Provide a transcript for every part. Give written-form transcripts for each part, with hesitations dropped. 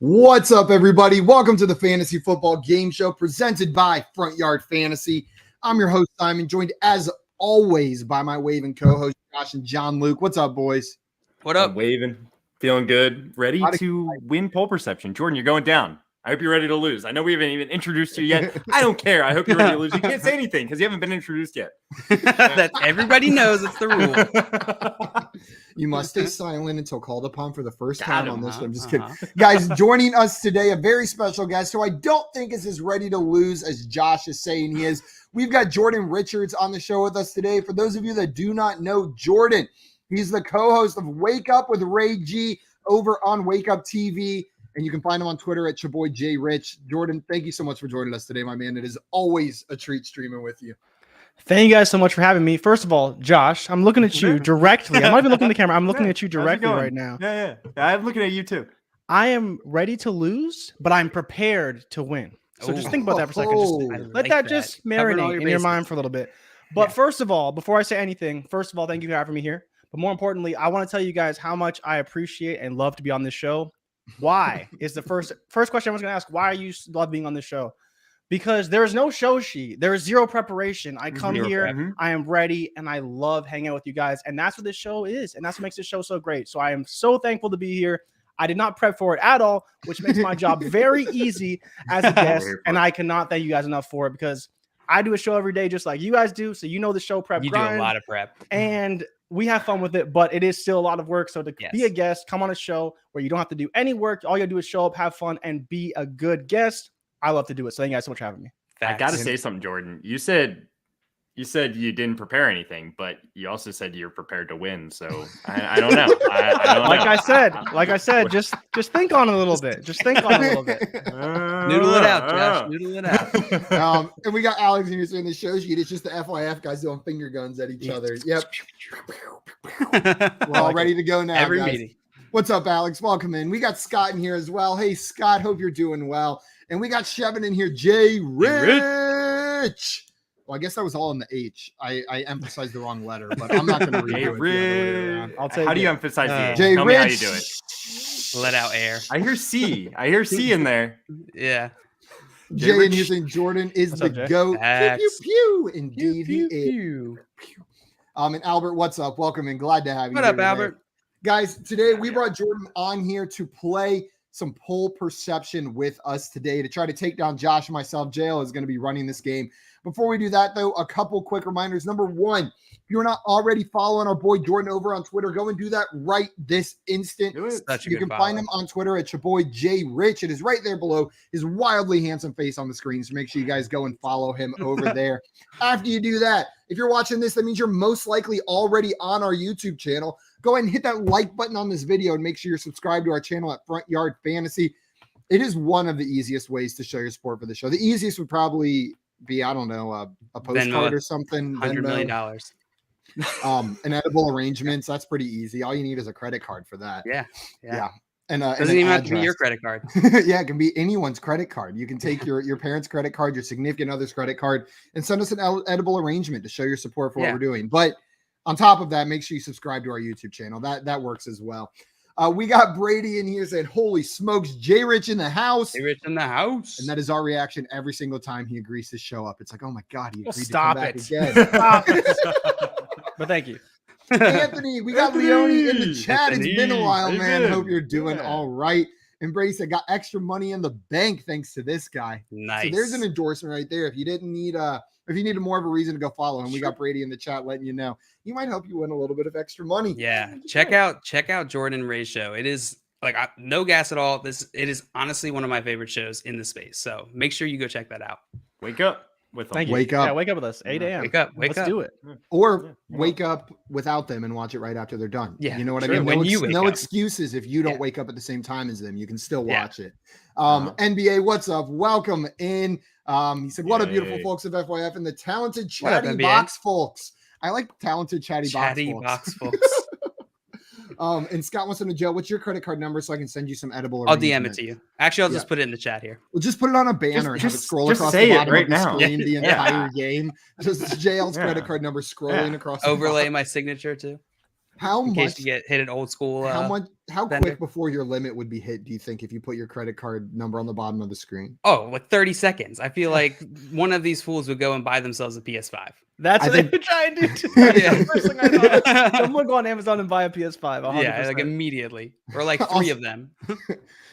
What's up, everybody? Welcome to the Fantasy Football Game Show presented by Front Yard Fantasy. I'm your host, Simon, joined as always by my waving co-host, Josh and John Luke. What's up, boys? What up? I'm waving, feeling good, ready to win pole perception. Jordan, you're going down. I hope you're ready to lose. I know we haven't even introduced you yet. I don't care. I hope you're ready to lose. You can't say anything because you haven't been introduced yet. That everybody knows it's the rule. You must stay silent until called upon for the first time on this show. I'm just kidding. Guys, joining us today, a very special guest who I don't think is as ready to lose as Josh is saying he is. We've got Jordan Richards on the show with us today. For those of you that do not know Jordan, he's the co-host of Wake Up with Ray G over on Wake Up TV. And you can find him on Twitter at your boy Jay Rich. Jordan, thank you so much for joining us today, my man. It is always a treat streaming with you. Thank you guys so much for having me. First of all, Josh, I'm looking at you directly. I'm not even looking at the camera. I'm looking at you directly right now. Yeah. I'm looking at you too. I am ready to lose, but I'm prepared to win. So just think about that for a second. Just let that just marinate in your mind for a little bit. But first of all, before I say anything, thank you for having me here. But more importantly, I want to tell you guys how much I appreciate and love to be on this show. Why is the first question I was going to ask. Why are you love being on this show? Because there is no show sheet. There is zero preparation. I come here, I am ready, and I love hanging out with you guys. And that's what this show is. And that's what makes this show so great. So I am so thankful to be here. I did not prep for it at all, which makes my job very easy as a guest. And I cannot thank you guys enough for it because I do a show every day just like you guys do. So you know the show prep. You do a lot of prep. And we have fun with it, but it is still a lot of work. So to be a guest, come on a show where you don't have to do any work. All you gotta do is show up, have fun, and be a good guest. I love to do it. So thank you guys so much for having me. I got to say something, Jordan. You said you didn't prepare anything, but you also said you're prepared to win. So I don't know. I don't know. Like I said, just think on it a little bit. Just think on it a little bit. Noodle it out, Josh. Noodle it out. And we got Alex in here saying the show sheet. It's just the FYF guys doing finger guns at each other. Yep. We're all ready to go now. Every guys. meeting. What's up, Alex? Welcome in. We got Scott in here as well. Hey, Scott, hope you're doing well. And we got Shevin in here. Jay Rich. Well, I guess that was all in the H. I emphasized the wrong letter, but I'm not going to redo it. I'll take How do you emphasize the H? Jay Tell Rich. me how you do it. Let out air. I hear C. I hear C in there. Yeah. Jay and using Jordan is the GOAT. Pew, pew, pew. Indeed, he is. And Albert, what's up? Welcome and glad to have you. What up, Albert? Guys, today we brought Jordan on here to play some poll perception with us today to try to take down Josh and myself. JL is going to be running this game. Before we do that, though, a couple quick reminders. Number one, if you're not already following our boy Jordan over on Twitter, go and do that right this instant. You can find him on Twitter at your boy Jay Rich. It is right there below his wildly handsome face on the screen. So make sure you guys go and follow him over there. After you do that, if you're watching this, that means you're most likely already on our YouTube channel. Go ahead and hit that like button on this video and make sure you're subscribed to our channel at Front Yard Fantasy. It is one of the easiest ways to show your support for the show. The easiest would probably be, I don't know, a postcard or something. $100 million. An edible arrangements. That's pretty easy. All you need is a credit card for that. Yeah. And doesn't even have to be your credit card. Yeah, it can be anyone's credit card. You can take your parents' credit card, your significant other's credit card, and send us an edible arrangement to show your support for what we're doing. But on top of that, make sure you subscribe to our YouTube channel. That works as well. We got Brady in here saying, holy smokes, Jay Rich in the house. Jay Rich in the house. And that is our reaction every single time he agrees to show up. It's like, oh my God, he agreed to Stop come back it. again. Stop it. But thank you. Anthony, we got Leone in the chat. Anthony, it's been a while, man. good. Hope you're doing all right. And Brady said, got extra money in the bank thanks to this guy. Nice. So there's an endorsement right there. If you didn't need if you needed more of a reason to go follow him, we got Brady in the chat letting you know. He might help you win a little bit of extra money. Yeah. Check out Jordan Ray's show. It is like no gas at all. It is honestly one of my favorite shows in the space. So make sure you go check that out. Wake up with them. Thank you. Wake up. Yeah, wake up with us. 8 a.m. Wake up. Let's do it. Or wake up without them and watch it right after they're done. Yeah, you know what sure. I mean? When No wake up. excuses if you don't wake up at the same time as them. You can still watch it. NBA, what's up? Welcome in. He said, what up, beautiful folks of FYF and the talented chatty box folks. I like talented chatty box folks. And Scott wants to know, Joe, what's your credit card number so I can send you some edible? I'll DM it to you. Actually, I'll just put it in the chat here. We'll just put it on a banner and have it scroll across say the it bottom right of the now. screen the entire game. Just JL's credit card number scrolling across the Overlay bottom. my signature too. How in much? case you get hit an old school. How much? How Bender. quick before your limit would be hit, do you think, if you put your credit card number on the bottom of the screen? Oh, like 30 seconds. I feel like one of these fools would go and buy themselves a PS5. That's I what they think- would try and do. Too. Yeah. The first thing I thought. Someone go on Amazon and buy a PS5. 100%. Yeah, like immediately. Or like 3 Also- of them.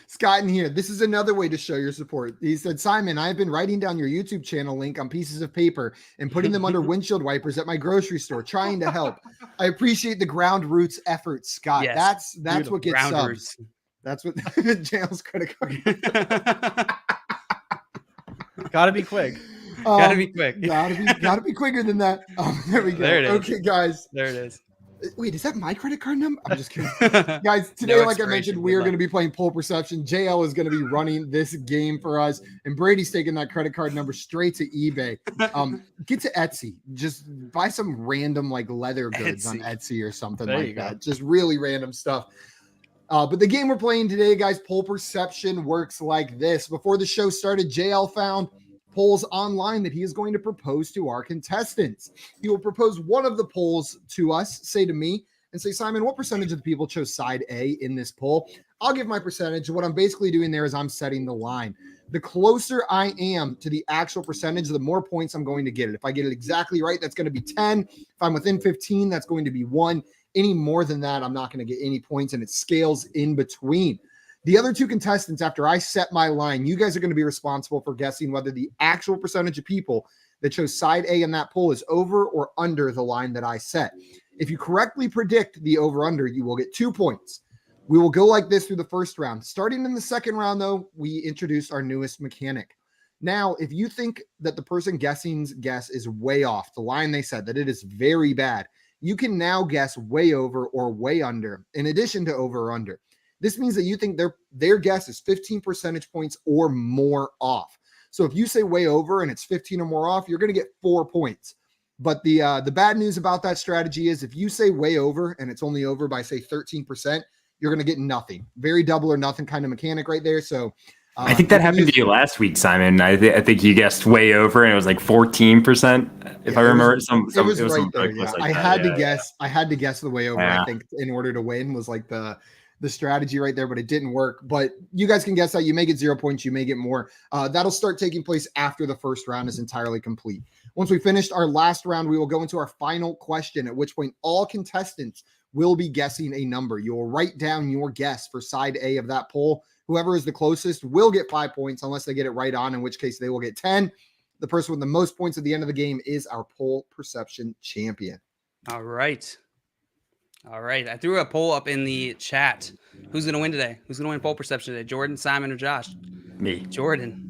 Scott in here. This is another way to show your support. He said, Simon, I have been writing down your YouTube channel link on pieces of paper and putting them under windshield wipers at my grocery store, trying to help. I appreciate the ground roots effort, Scott. Yes. That's what gets subs. Grounders. That's what jail's credit card. Gotta be quick. Gotta be quick. Gotta be quicker than that. There we go. There it is. Okay, guys. There it is. Wait, is that my credit card number? I'm just kidding. Guys, today, No like I mentioned, expiration, we are good going to be playing Pole Perception. JL is going to be running this game for us, and Brady's taking that credit card number straight to eBay. Get to Etsy. Just buy some random like leather goods on Etsy or something There like you go. that. Just really random stuff. But the game we're playing today, guys, Pole Perception works like this. Before the show started, JL found polls online that he is going to propose to our contestants. He will propose one of the polls to us, say to me, and say, Simon, what percentage of the people chose side A in this poll? I'll give my percentage. What I'm basically doing there is I'm setting the line. The closer I am to the actual percentage, the more points I'm going to get it. If I get it exactly right, that's going to be 10. If I'm within 15, that's going to be 1. Any more than that, I'm not going to get any points, and it scales in between. The other two contestants, after I set my line, you guys are going to be responsible for guessing whether the actual percentage of people that chose side A in that poll is over or under the line that I set. If you correctly predict the over-under, you will get 2 points. We will go like this through the first round. Starting in the second round, though, we introduce our newest mechanic. Now, if you think that the person guessing's guess is way off, the line they said that it is very bad, you can now guess way over or way under, in addition to over or under. This means that you think their guess is 15 percentage points or more off. So if you say way over and it's 15 or more off, you're going to get 4 points. But the bad news about that strategy is if you say way over and it's only over by, say, 13%, you're going to get nothing. Very double or nothing kind of mechanic right there. So I think that happened to you last week, Simon. I think you guessed way over, and it was like 14%, if I remember. It was right there. Yeah. Like I had to guess the way over. I think in order to win was like the strategy right there, but it didn't work. But you guys can guess that. You may get 0 points. You may get more. That'll start taking place after the first round is entirely complete. Once we finished our last round, we will go into our final question, at which point all contestants will be guessing a number. You will write down your guess for side A of that poll. Whoever is the closest will get 5 points unless they get it right on, in which case they will get 10. The person with the most points at the end of the game is our Pole Perception champion. All right. I threw a poll up in the chat. Who's going to win today? Who's going to win Pole Perception today? Jordan, Simon, or Josh? Me. Jordan.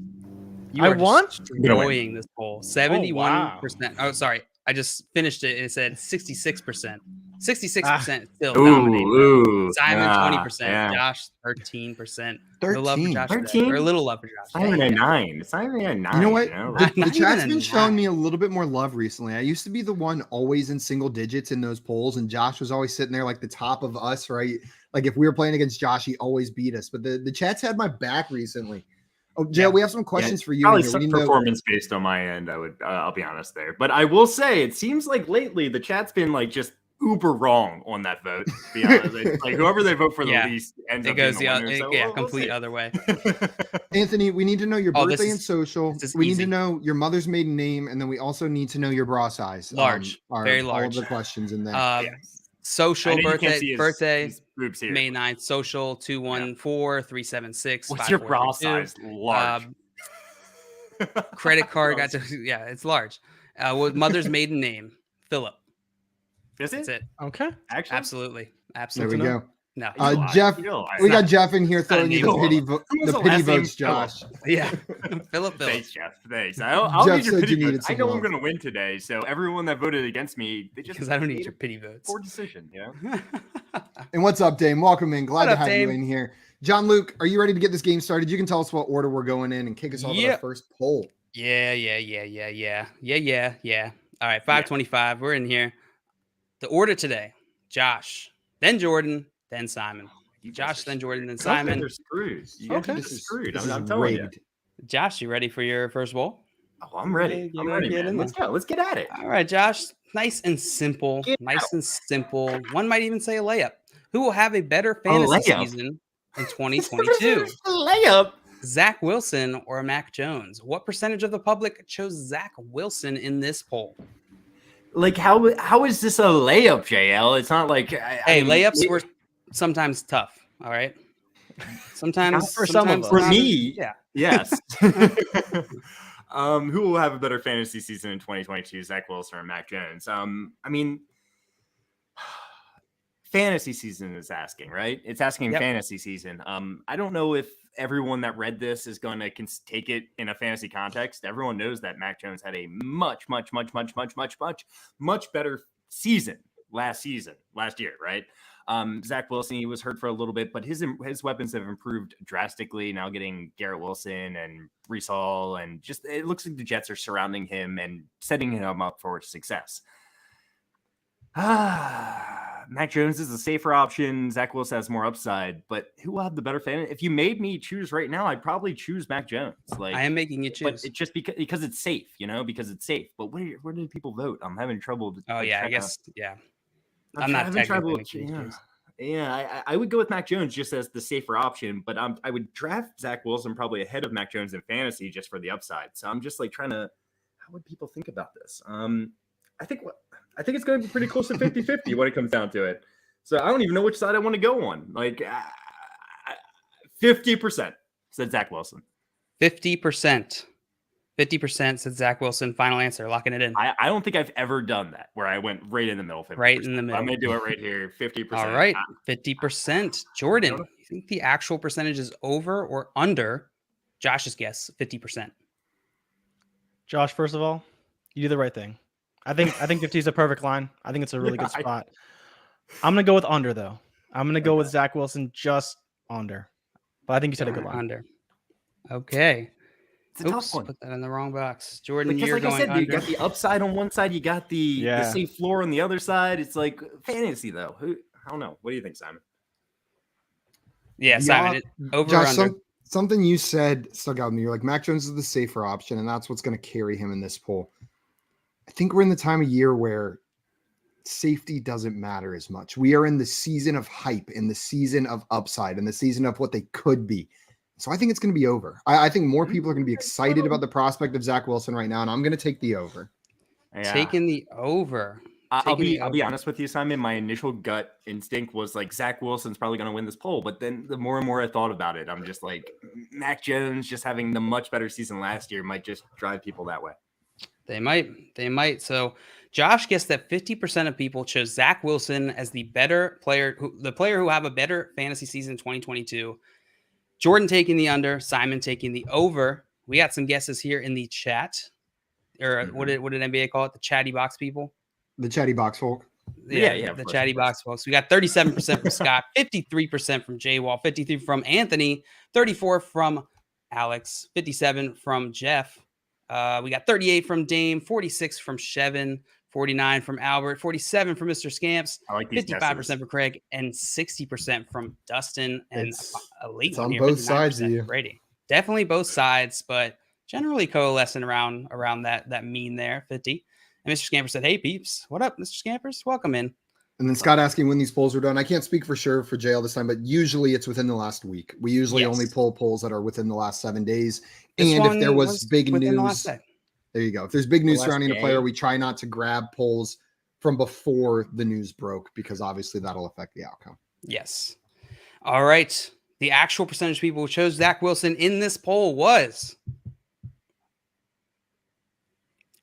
I won? Destroying this poll. 71%. wow. Oh, sorry. I just finished it and it said 66%. 66% still dominating. Simon 20%. Yeah. Josh 13%. 13. No love for Josh. 13? Or a little love for Josh. It's not even a 9. It's not even a 9. You know what? Not The even chat's a been showing 9. me a little bit more love recently. I used to be the one always in single digits in those polls, and Josh was always sitting there like the top of us, right? Like if we were playing against Josh, he always beat us. But the chat's had my back recently. Oh, Jay, we have some questions for you. Probably some performance based on my end. I'll be honest there, but I will say it seems like lately the chat's been like just uber wrong on that vote. To be honest, like whoever they vote for the least ends up goes being the winner. So complete other way. Anthony, we need to know your birthday and social. We need easy. to know your mother's maiden name, and then we also need to know your bra size. Large, very large. All of the questions in there. Social birthday, groups here. May 9th. Social 214-376. What's your bra size? Large. Credit card it's large. Mother's maiden name, Philip. Is it? That's it. Okay. Actually, Absolutely. There we go. No. Jeff, we got Jeff in here throwing you the pity votes, Josh. Yeah. Philip. Thanks, Jeff. Thanks. I'll Jeff need your said pity you needed votes. I some know love. I'm going to win today, so everyone that voted against me, they just Because I don't need made your pity votes. poor decision. Yeah. And what's up, Dame? Welcome in. Glad What to up, have Dame? you in here. John Luke, are you ready to get this game started? You can tell us what order we're going in and kick us off with our first poll. Yeah. All right, 525. We're in here. The order today: Josh, then Jordan, then Simon. Josh, then Jordan, then Simon. They're screwed. You guys are just screwed. I'm telling you. Josh, you ready for your first bowl? Oh, I'm ready. I'm ready, man. Let's go. Let's get at it. All right, Josh. Nice and simple. One might even say a layup. Who will have a better fantasy season in 2022? Layup. Zack Wilson or Mac Jones? What percentage of the public chose Zack Wilson in this poll? Like, how is this a layup, JL? It's not like layups were sometimes tough. All right. Sometimes for some of us. For me, yeah. Yes. Who will have a better fantasy season in 2022, Zack Wilson or Mac Jones? Fantasy season is asking, right? It's asking fantasy season. I don't know if everyone that read this is going to take it in a fantasy context. Everyone knows that Mac Jones had a much better season last year, right? Zack Wilson, he was hurt for a little bit, but his weapons have improved drastically. Now getting Garrett Wilson and Breece Hall, and just it looks like the Jets are surrounding him and setting him up for success. Mac Jones is a safer option. Zack Wilson has more upside, but who will have the better fan? If you made me choose right now, I'd probably choose Mac Jones. Like, I am making you choose, but it's just because it's safe, because it's safe. But where did people vote? I'm having trouble. I guess. I'm not having trouble. choose. I would go with Mac Jones just as the safer option, but I would draft Zack Wilson probably ahead of Mac Jones in fantasy just for the upside. So I'm just like trying to, how would people think about this? I think it's going to be pretty close to 50-50 when it comes down to it. So I don't even know which side I want to go on. Like 50% said Zack Wilson. 50%. 50% said Zack Wilson. Final answer. Locking it in. I don't think I've ever done that where I went right in the middle. 50%. Right in the middle. I'm going to do it right here. 50%. All right. 50%. Jordan, you think the actual percentage is over or under Josh's guess? 50%. Josh, first of all, you do the right thing. I think 50 is a perfect line. I think it's a really good spot. I'm going to go with under, though. I'm going to go with Zack Wilson just under. But I think you said a good line. Under. Okay. It's a tough one. Put that in the wrong box. Jordan, because you're like going I said, under. you got the upside on one side. You got the safe floor on the other side. It's like fantasy, though. I don't know. What do you think, Simon? Yeah, Simon. Over Josh, or under? Something you said stuck out with me. You're like, Mac Jones is the safer option, and that's what's going to carry him in this poll. I think we're in the time of year where safety doesn't matter as much. We are in the season of hype, in the season of upside, in the season of what they could be. So I think it's going to be over. I think more people are going to be excited about the prospect of Zack Wilson right now, and I'm going to take the over. Yeah. Taking the over. I'll be honest with you, Simon. My initial gut instinct was like Zack Wilson's probably going to win this poll, but then the more and more I thought about it, I'm just like Mac Jones just having the much better season last year might just drive people that way. They might. So Josh guessed that 50% of people chose Zack Wilson as the better player, the player who have a better fantasy season in 2022. Jordan taking the under, Simon taking the over. We got some guesses here in the chat. Or what did NBA call it? The chatty box people? The chatty box folk. Yeah, the chatty box folks. We got 37% from Scott, 53% from Jay Wall, 53 from Anthony, 34 from Alex, 57 from Jeff. We got 38 from Dame, 46 from Shevin, 49 from Albert, 47 from Mr. Scamps, I like these 55% guesses. for Craig, and 60% from Dustin. And a late one on here, both sides of you. Brady. Definitely both sides, but generally coalescing around that mean there, 50. And Mr. Scamper said, "Hey peeps, what up, Mr. Scampers? Welcome in." And then Scott asking when these polls are done. I can't speak for sure for JL this time, but usually it's within the last week. We usually only pull polls that are within the last 7 days. And if there was big news, there you go. If there's big news surrounding a player, we try not to grab polls from before the news broke because obviously that'll affect the outcome. Yes. All right. The actual percentage of people who chose Zack Wilson in this poll was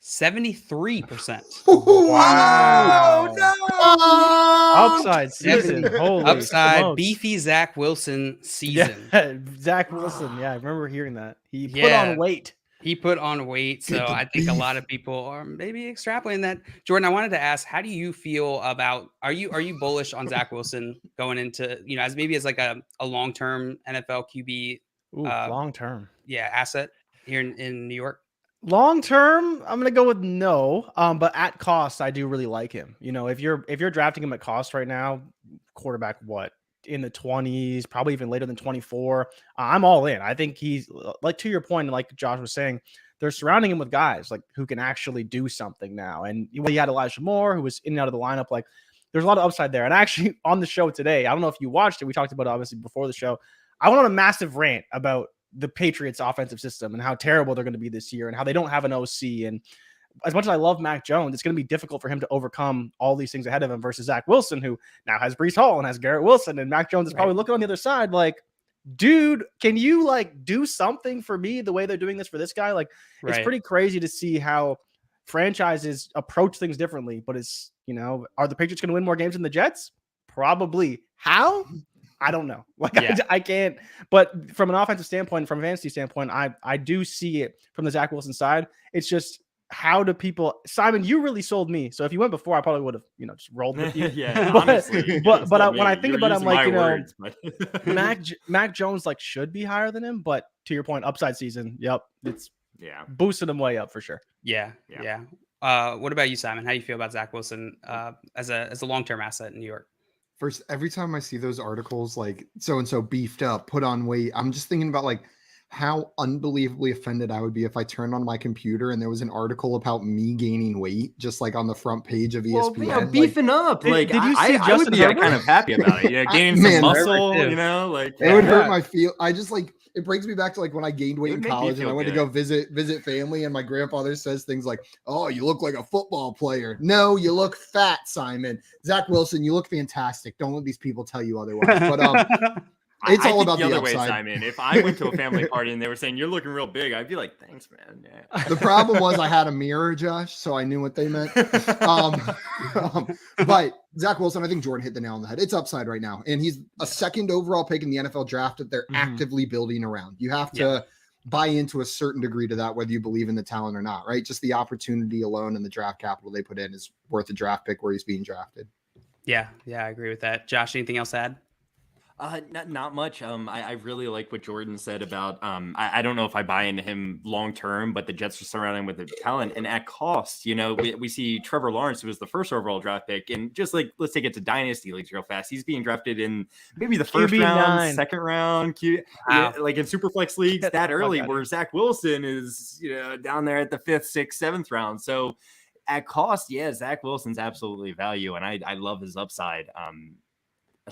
73%. Wow. No! Upside season. Holy Upside smokes. beefy Zack Wilson season. Yeah, Zack Wilson. Yeah, I remember hearing that. He put on weight. He put on weight. So I think a lot of people are maybe extrapolating that. Jordan, I wanted to ask, how do you feel about, are you bullish on Zack Wilson going into, as maybe as like a long-term NFL QB? Long-term. Yeah, asset here in New York? Long term, I'm gonna go with no. But at cost, I do really like him. If you're drafting him at cost right now, quarterback in the 20s, probably even later than 24. I'm all in. I think he's like, to your point, and like Josh was saying, they're surrounding him with guys like who can actually do something now. And he had Elijah Moore, who was in and out of the lineup. Like, there's a lot of upside there. And actually on the show today, I don't know if you watched it. We talked about it obviously before the show. I went on a massive rant about the Patriots offensive system and how terrible they're going to be this year and how they don't have an OC. And as much as I love Mac Jones, it's going to be difficult for him to overcome all these things ahead of him versus Zack Wilson, who now has Breece Hall and has Garrett Wilson. And Mac Jones is probably looking on the other side like, dude, can you like do something for me the way they're doing this for this guy? Like, it's pretty crazy to see how franchises approach things differently. But it's, are the Patriots going to win more games than the Jets? Probably. How? I don't know. Like, I can't. But from an offensive standpoint, from a fantasy standpoint, I do see it from the Zack Wilson side. It's just, how do people, Simon, you really sold me. So if you went before, I probably would have, just rolled with you. Honestly. But when I think about it, I'm like, Mac Jones like should be higher than him. But to your point, upside season. Yep. It's boosted him way up for sure. Yeah. What about you, Simon? How do you feel about Zack Wilson as a long-term asset in New York? First, every time I see those articles, like so-and-so beefed up, put on weight, I'm just thinking about like how unbelievably offended I would be if I turned on my computer and there was an article about me gaining weight, just like on the front page of ESPN. Well, beefing up. Like, did you see I would be kind of happy about it. Yeah, gaining some muscle, like it would hurt my feel. I just like, it brings me back to like when I gained weight in college and I went to go visit family, and my grandfather says things like, "Oh, you look like a football player." No, you look fat, Simon. Zack Wilson, you look fantastic. Don't let these people tell you otherwise. But it's all about the other way, Simon. If I went to a family party and they were saying you're looking real big, I'd be like, "Thanks, man." Yeah. The problem was I had a mirror, Josh, so I knew what they meant. But Zack Wilson, I think Jordan hit the nail on the head. It's upside right now, and he's a second overall pick in the NFL draft that they're actively building around. You have to buy into a certain degree to that, whether you believe in the talent or not, right? Just the opportunity alone and the draft capital they put in is worth a draft pick where he's being drafted. Yeah, I agree with that. Josh, anything else to add? Not much. I really like what Jordan said about, I don't know if I buy into him long term, but the Jets are surrounding him with the talent and at cost. We see Trevor Lawrence, who was the first overall draft pick, and just like, let's take it to Dynasty leagues real fast. He's being drafted in maybe the first round, second round, like in Superflex leagues that early, where Zack Wilson is, down there at the 5th, 6th, 7th round. So at cost, Zack Wilson's absolutely value, and I love his upside.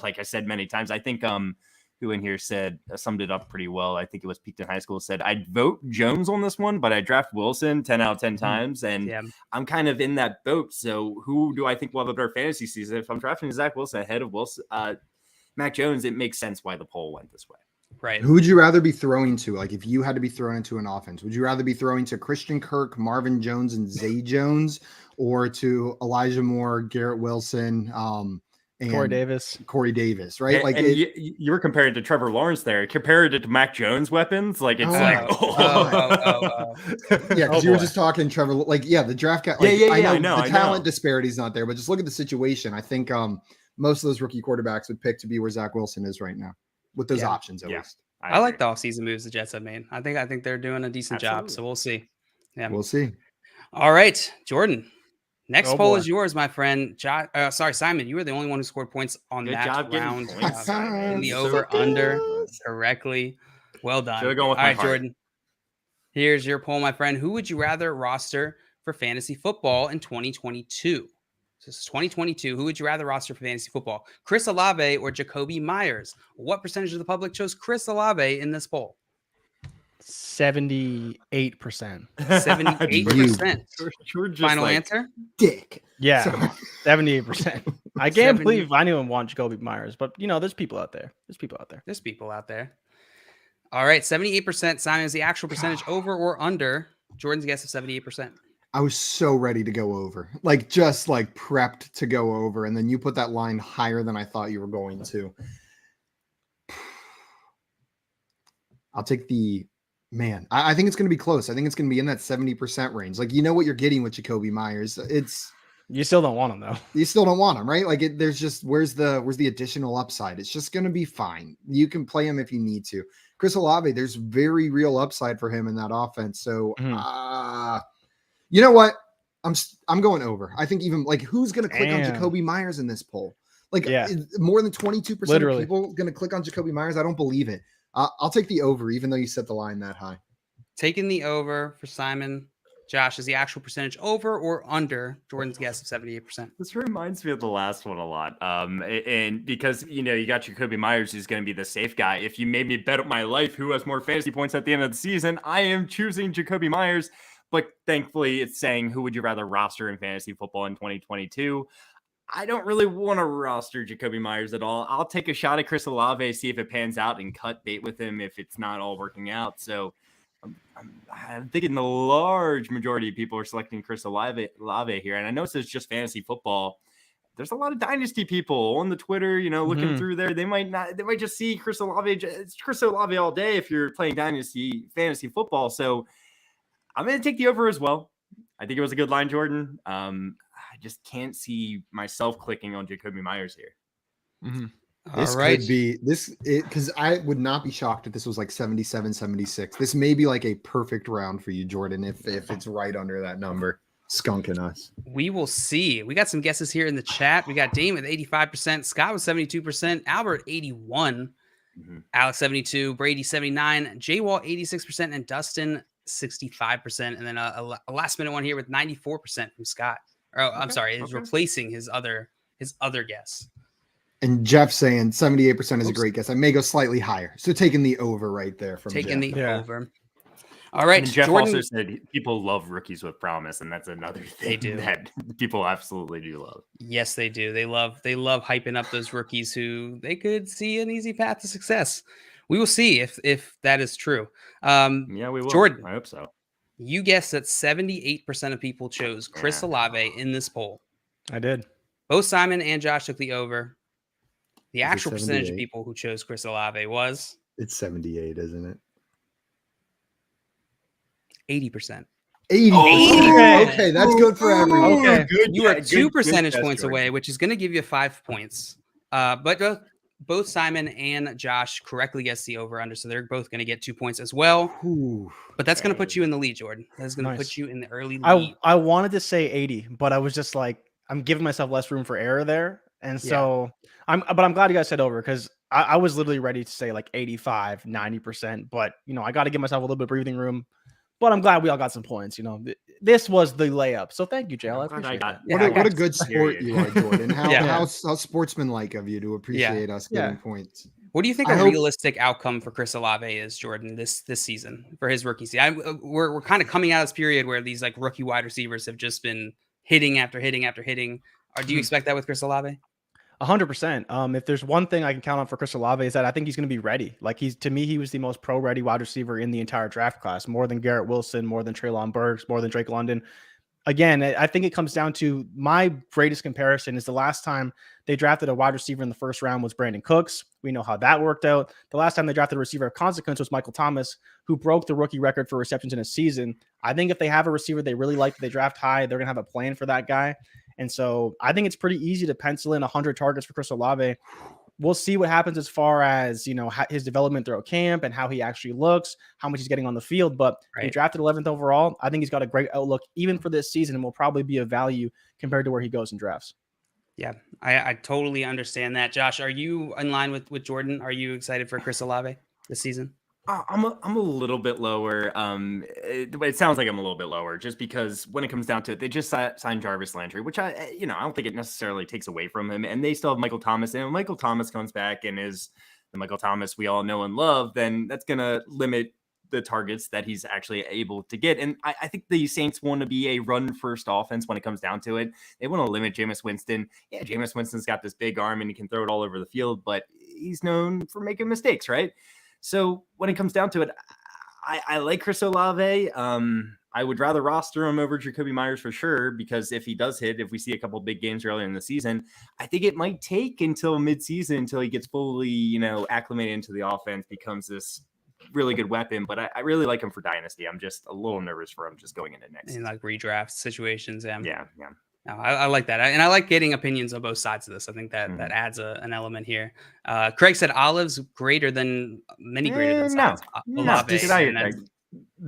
Like I said many times, I think who in here summed it up pretty well. I think it was Peaked in High School, said I'd vote Jones on this one, but I draft Wilson 10 out of 10 times. And I'm kind of in that boat. So who do I think will have a better fantasy season? If I'm drafting Zack Wilson ahead of Mac Jones, it makes sense why the poll went this way. Right. Who would you rather be throwing to? Like if you had to be thrown into an offense, would you rather be throwing to Christian Kirk, Marvin Jones, and Zay Jones, or to Elijah Moore, Garrett Wilson, and Corey Davis, right? Like you were comparing it to Trevor Lawrence there. Compared it to Mac Jones weapons, like it's because you were just talking Trevor. Like the draft cat. Like, I know the talent disparity is not there, but just look at the situation. I think most of those rookie quarterbacks would pick to be where Zack Wilson is right now with those options at least. I like the offseason moves the Jets have made. I think they're doing a decent job. So we'll see. Yeah, we'll see. All right, Jordan. Next poll is yours, my friend. Simon, you were the only one who scored points on that round in the over-under correctly. Well done. All right, Jordan. Here's your poll, my friend. Who would you rather roster for fantasy football in 2022? This is 2022. Who would you rather roster for fantasy football? Chris Olave or Jacoby Myers? What percentage of the public chose Chris Olave in this poll? 78%. 78%. Final answer? Dick. Yeah. 78%. I can't believe anyone wants Jacoby Myers, but there's people out there. There's people out there. All right. 78%. Simon, is the actual percentage over or under Jordan's guess of 78%? I was so ready to go over, just prepped to go over. And then you put that line higher than I thought you were going to. I'll take I think it's going to be close. I think it's going to be in that 70% range. What you're getting with Jacoby Myers. You still don't want him though. You still don't want him, right? There's just, where's the additional upside? It's just going to be fine. You can play him if you need to. Chris Olave, there's very real upside for him in that offense. So, you know what? I'm going over. I think even who's going to click on Jacoby Myers in this poll? More than 22% of people going to click on Jacoby Myers. I don't believe it. I'll take the over, even though you set the line that high. Taking the over for Simon. Josh, is the actual percentage over or under Jordan's guess of 78%? This reminds me of the last one a lot. And because, you got Jakobi Meyers, who's going to be the safe guy. If you made me bet my life who has more fantasy points at the end of the season, I am choosing Jakobi Meyers. But thankfully, it's saying who would you rather roster in fantasy football in 2022? I don't really want to roster Jakobi Meyers at all. I'll take a shot at Chris Olave, see if it pans out, and cut bait with him if it's not all working out. So I'm thinking the large majority of people are selecting Chris Olave here. And I know it says just fantasy football. There's a lot of Dynasty people on the Twitter, looking through there. They might just see Chris Olave. It's Chris Olave all day if you're playing Dynasty fantasy football. So I'm going to take the over as well. I think it was a good line, Jordan. I just can't see myself clicking on Jakobi Meyers here. Mm-hmm. This could be because I would not be shocked if this was like 77, 76. This may be like a perfect round for you, Jordan, if it's right under that number. Skunking us. We will see. We got some guesses here in the chat. We got Dame with 85%, Scott with 72%, Albert 81%, Alex 72%, Brady 79%, J Wall 86%, and Dustin 65%. And then a last minute one here with 94% from Scott. I'm sorry, he's replacing his other guess. And Jeff saying 78% is a great guess. I may go slightly higher. So taking the over right there from taking Jeff. the over. All right. And Jeff Jordan also said people love rookies with promise, and that's another thing that people absolutely do love. Yes, they do. They love hyping up those rookies who they could see an easy path to success. We will see if that is true. Yeah, we will. Jordan, I hope so. You guessed that 78% of people chose Chris Olave in this poll. I did. Both Simon and Josh took the over. The actual percentage of people who chose Chris Olave was? It's 78, isn't it? 80%. 80%. Oh, okay, that's good for everyone. Okay, you are 2 percentage points away, which is going to give you 5 points. But both Simon and Josh correctly guessed the over/under, so they're both going to get 2 points as well. Ooh, but that's going to put you in the lead, Jordan. That's going to put you in the early lead. I wanted to say 80, but I was just like, I'm giving myself less room for error there, and so I'm glad you guys said over because I was literally ready to say like 85, 90%, but I got to give myself a little bit of breathing room. But I'm glad we all got some points. This was the layup. So thank you, Jail. I appreciate that. What a good sport you are, Jordan. How sportsmanlike of you to appreciate us getting points. What do you think a realistic outcome for Chris Olave is, Jordan, this season for his rookie season? We're kind of coming out of this period where these like rookie wide receivers have just been hitting after hitting after hitting. Do you expect that with Chris Olave? 100%. If there's one thing I can count on for Chris Olave is that I think he's going to be ready. Like to me, he was the most pro-ready wide receiver in the entire draft class, more than Garrett Wilson, more than Treylon Burks, more than Drake London. Again, I think it comes down to my greatest comparison is the last time they drafted a wide receiver in the first round was Brandon Cooks. We know how that worked out. The last time they drafted a receiver of consequence was Michael Thomas, who broke the rookie record for receptions in a season. I think if they have a receiver they really like, they draft high, they're going to have a plan for that guy. And so I think it's pretty easy to pencil in 100 targets for Chris Olave. We'll see what happens as far as, his development throughout camp and how he actually looks, how much he's getting on the field. But he drafted 11th overall. I think he's got a great outlook even for this season and will probably be of value compared to where he goes in drafts. Yeah, I totally understand that. Josh, are you in line with Jordan? Are you excited for Chris Olave this season? I'm a little bit lower. It sounds like I'm a little bit lower just because when it comes down to it, they just signed Jarvis Landry, which I don't think it necessarily takes away from him. And they still have Michael Thomas. And when Michael Thomas comes back and is the Michael Thomas we all know and love, then that's going to limit the targets that he's actually able to get. And I think the Saints want to be a run-first offense when it comes down to it. They want to limit Jameis Winston. Yeah, Jameis Winston's got this big arm and he can throw it all over the field, but he's known for making mistakes, right? So when it comes down to it, I like Chris Olave. I would rather roster him over Jakobi Meyers for sure, because if he does hit, if we see a couple of big games earlier in the season, I think it might take until midseason until he gets fully, acclimated into the offense, becomes this really good weapon. But I really like him for Dynasty. I'm just a little nervous for him just going into next in like redraft situations. Yeah. No, I like that. And I like getting opinions on both sides of this. I think that adds an element here. Craig said Olive's greater than sides.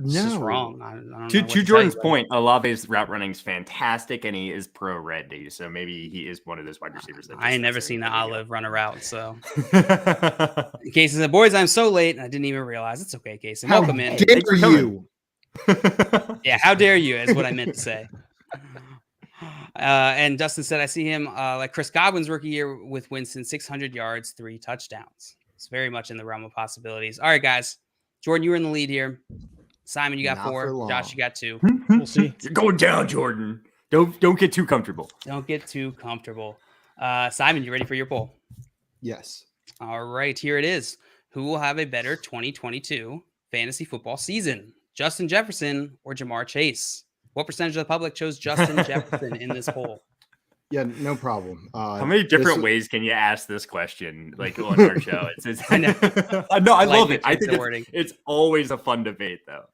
Just wrong. I don't to Jordan's point, Olave's route running is fantastic, and he is pro-ready. So maybe he is one of those wide receivers. I ain't never seen an Olive run a route. So, Casey said, "Boys, I'm so late, and I didn't even realize." It's okay, Casey. Welcome in. Dare you? Yeah, how dare you is what I meant to say. And Dustin said, I see him like Chris Godwin's rookie year with Winston, 600 yards, 3 touchdowns. It's very much in the realm of possibilities. All right, guys. Jordan, you were in the lead here. Simon, you got 4. Josh, you got 2. We'll see. You're going down, Jordan. Don't get too comfortable. Don't get too comfortable. Simon, you ready for your poll? Yes. All right, here it is. Who will have a better 2022 fantasy football season? Justin Jefferson or Jamar Chase? What percentage of the public chose Justin Jefferson in this poll? Yeah, no problem. How many different ways can you ask this question, like on our show? I know. No, I love it. I think it's always a fun debate, though.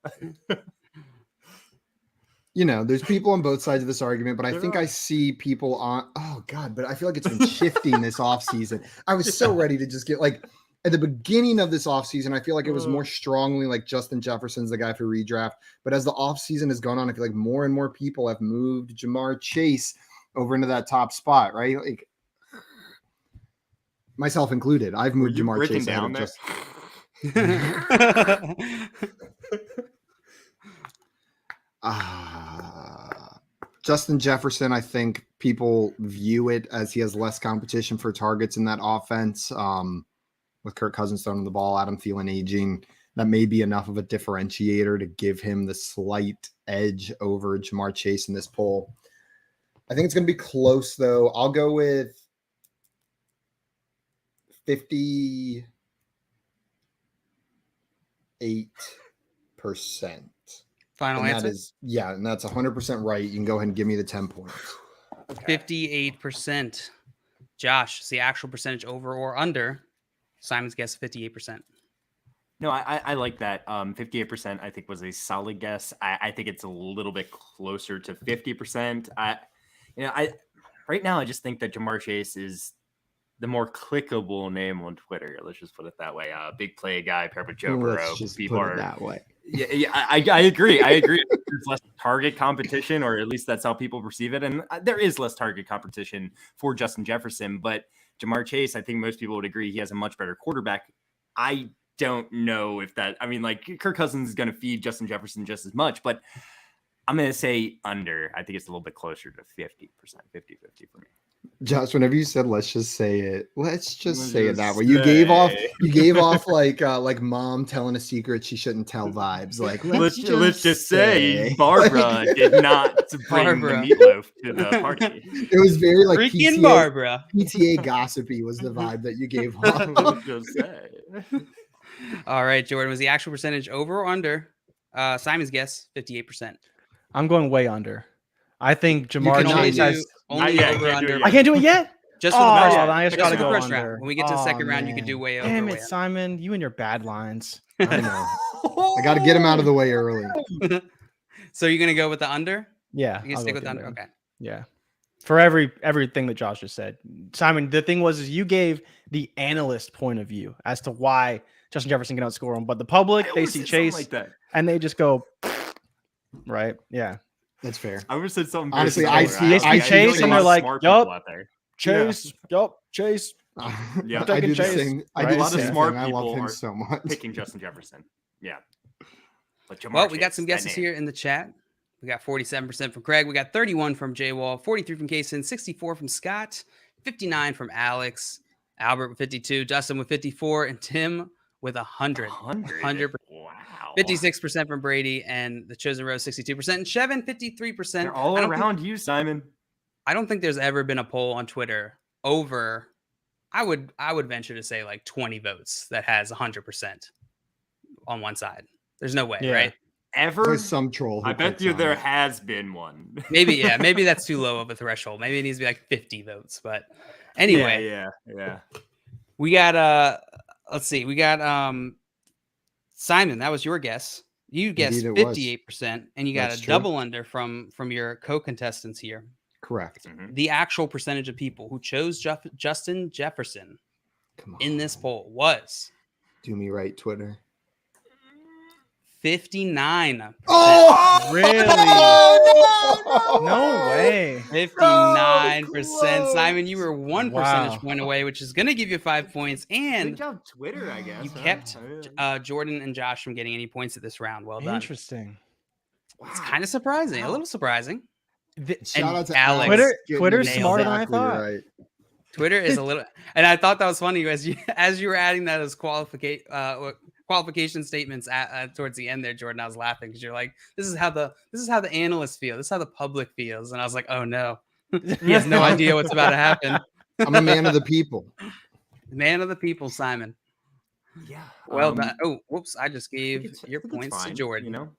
You know, there's people on both sides of this argument, but I think I see people on. Oh God, but I feel like it's been shifting this offseason. I was so ready to just get like at the beginning of this offseason, I feel like it was more strongly like Justin Jefferson's the guy for redraft. But as the offseason has gone on, I feel like more and more people have moved Jamar Chase over into that top spot, right? Like myself included. I've moved Jamar Chase down there. Justin Jefferson, I think people view it as he has less competition for targets in that offense. With Kirk Cousins throwing the ball, Adam Thielen aging, that may be enough of a differentiator to give him the slight edge over Jamar Chase in this poll. I think it's going to be close, though. I'll go with 58%. Final and answer? And that's 100% right. You can go ahead and give me the 10 points. 58%. Josh, is the actual percentage over or under? Simon's guess 58%. No, I like that. 58%, I think, was a solid guess. I think it's a little bit closer to 50%. Right now, I just think that Jamar Chase is the more clickable name on Twitter. Let's just put it that way. Big play guy, paired with Joe Burrow. People put it that way. Yeah, I agree. There's less target competition, or at least that's how people perceive it. And there is less target competition for Justin Jefferson, but Jamar Chase, I think most people would agree he has a much better quarterback. I don't know if that, I mean, like Kirk Cousins is going to feed Justin Jefferson just as much, but I'm going to say under. I think it's a little bit closer to 50%, 50-50 for me. Josh, whenever you said let's just say it that way. You gave off like mom telling a secret she shouldn't tell vibes. Like let's just say Barbara did not bring the meatloaf to the party. It was very like freaking Barbara. PTA gossipy was the vibe that you gave off. Just say. All right, Jordan, was the actual percentage over or under? Simon's guess 58%. I'm going way under. I think Jamar Chase has only over under. I can't do it yet. Just for the first round. I just gotta go first under. round. When we get to the second round, you can do way over. Damn it, Simon! You and your bad lines. I know. I got to get him out of the way early. So you're gonna go with the under? Yeah, you can stick with the under. Okay. Yeah. For everything that Josh just said, Simon. The thing was, is you gave the analyst point of view as to why Justin Jefferson can outscore him, but the public they see Chase like that, and they just go, right? Yeah. That's fair. I would have said something. Honestly, I see Chase, and they're like, "Yup, Chase, yup, Chase." Yeah, I do the same. I do a lot of smart people. I love him are so much. Picking Justin Jefferson. Yeah. But well, we got some guesses here in the chat. We got 47% from Craig. We got 31 from J Wall, 43 from Kaysen, 64 from Scott, 59 from Alex, Albert with 52, Justin with 54, and Tim with 100. 100%. Wow. 56% from Brady, and the Chosen Rose 62%, and Chevin 53%. They're all around you, Simon. I don't think there's ever been a poll on Twitter over, I would venture to say like 20 votes that has 100% on one side. There's no way, right? Ever? There's some troll. I bet you there has been one. Maybe that's too low of a threshold. Maybe it needs to be like 50 votes. But anyway, yeah. We got let's see, we got Simon, that was your guess. You guessed 58%, and you got a double under from your co-contestants here. Correct. Mm-hmm. The actual percentage of people who chose Justin Jefferson in this poll was, do me right, Twitter, 59%. Oh, really? No way. 59%. Simon, you were 1 percentage point away, which is going to give you 5 points. And good job, Twitter, I guess. You kept Jordan and Josh from getting any points at this round. Well done. Interesting. Wow. It's kind of surprising, a little surprising. Shout out to Alex. Twitter's nailed smarter it. than I thought. Right. Twitter is a little, and I thought that was funny as you were adding that as qualification statements towards the end there, Jordan. I was laughing because you're like, this is how the analysts feel, this is how the public feels, and I was like, oh no, he has no idea what's about to happen. I'm a man of the people. Man of the people, Simon. Yeah. Well done. Oh, whoops! I just gave your it's points fine, to Jordan. You know,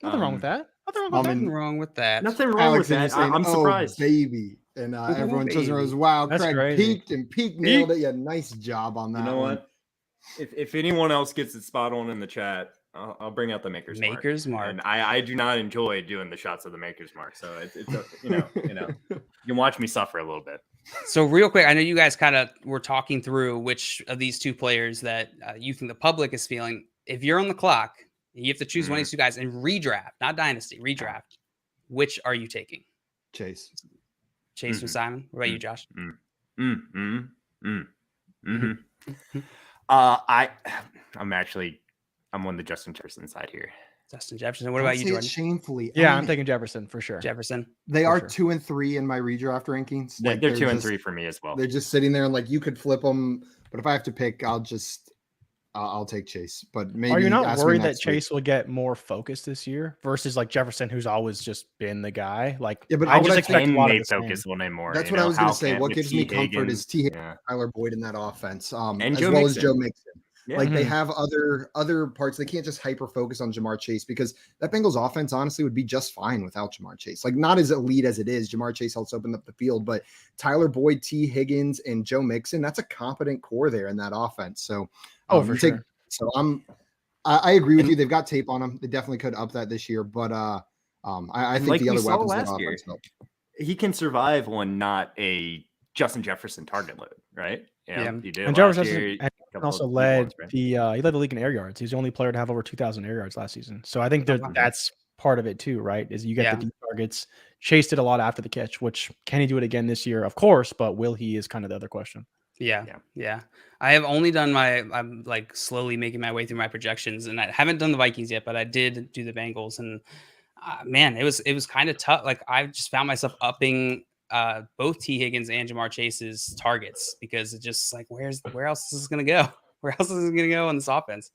Nothing wrong with that. Nothing wrong with that. Nothing wrong Alex with that. saying, I'm surprised. Baby. And everyone just goes, wow, That's Craig crazy. peaked nailed it. Yeah, nice job on that. You know one. what? If anyone else gets it spot on in the chat, I'll bring out the Maker's Mark. And I do not enjoy doing the shots of the Maker's Mark. So it's you can watch me suffer a little bit. So real quick, I know you guys kind of were talking through which of these two players that you think the public is feeling. If you're on the clock, you have to choose one of these two guys and redraft, not Dynasty, redraft. Which are you taking? Chase from Simon. What about you, Josh? I'm on the Justin Jefferson side here. Justin Jefferson. What about you, Jordan? Shamefully. Yeah, I'm taking Jefferson for sure. Jefferson. They are 2 and 3 in my redraft rankings. They're 2 and 3 for me as well. They're just sitting there and like you could flip them, but if I have to pick, I'll take Chase. But maybe are you not worried that Chase will get more focus this year versus like Jefferson, who's always just been the guy? Like, yeah, but I just expect a lot of focus will name more. That's what I was going to say. What gives me comfort is T. Tyler Boyd in that offense, and as Joe well Mixon. as Joe Mixon. Yeah. Like they have other parts. They can't just hyper focus on Jamar Chase because that Bengals offense honestly would be just fine without Jamar Chase. Like not as elite as it is. Jamar Chase helps open up the field, but Tyler Boyd, T. Higgins, and Joe Mixon, that's a competent core there in that offense. So, for sure. So I agree with you. They've got tape on them. They definitely could up that this year, but I think like the other weapons last year, he can survive on not a Justin Jefferson target load, right? Yeah. He did. And Jefferson also led he led the league in air yards. He's the only player to have over 2,000 air yards last season. So I think that's part of it too, right? Is you get the deep targets. Chase did a lot after the catch, which can he do it again this year? Of course, but will he is kind of the other question. Yeah. I have only done I'm like slowly making my way through my projections, and I haven't done the Vikings yet, but I did do the Bengals, and man, it was kind of tough. Like I just found myself upping both T. Higgins and Jamar Chase's targets because it just like where else is this gonna go? Where else is it gonna go in this offense?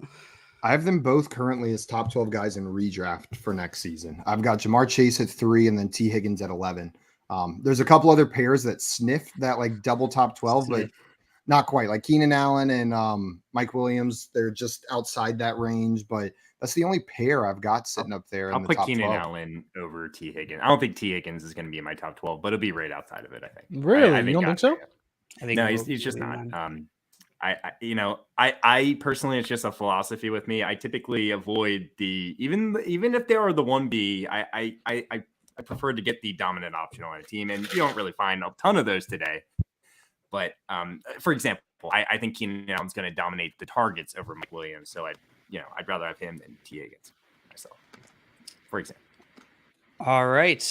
I have them both currently as top 12 guys in redraft for next season. I've got Jamar Chase at 3 and then T. Higgins at 11. There's a couple other pairs that sniff that like double top 12, but not quite. Like Keenan Allen and Mike Williams, they're just outside that range, but that's the only pair I've got sitting up there. I'll in the put top Keenan 12. Allen over T. Higgins. I don't think T. Higgins is going to be in my top 12, but it'll be right outside of it, I think. Really? You don't think so? I think no, he's just not. I personally, it's just a philosophy with me. I typically avoid even if they are the 1B, I prefer to get the dominant option on a team, and you don't really find a ton of those today. But for example, I think Keenan Allen's going to dominate the targets over Mike Williams, so I'd rather have him than T. Higgins myself, for example. All right.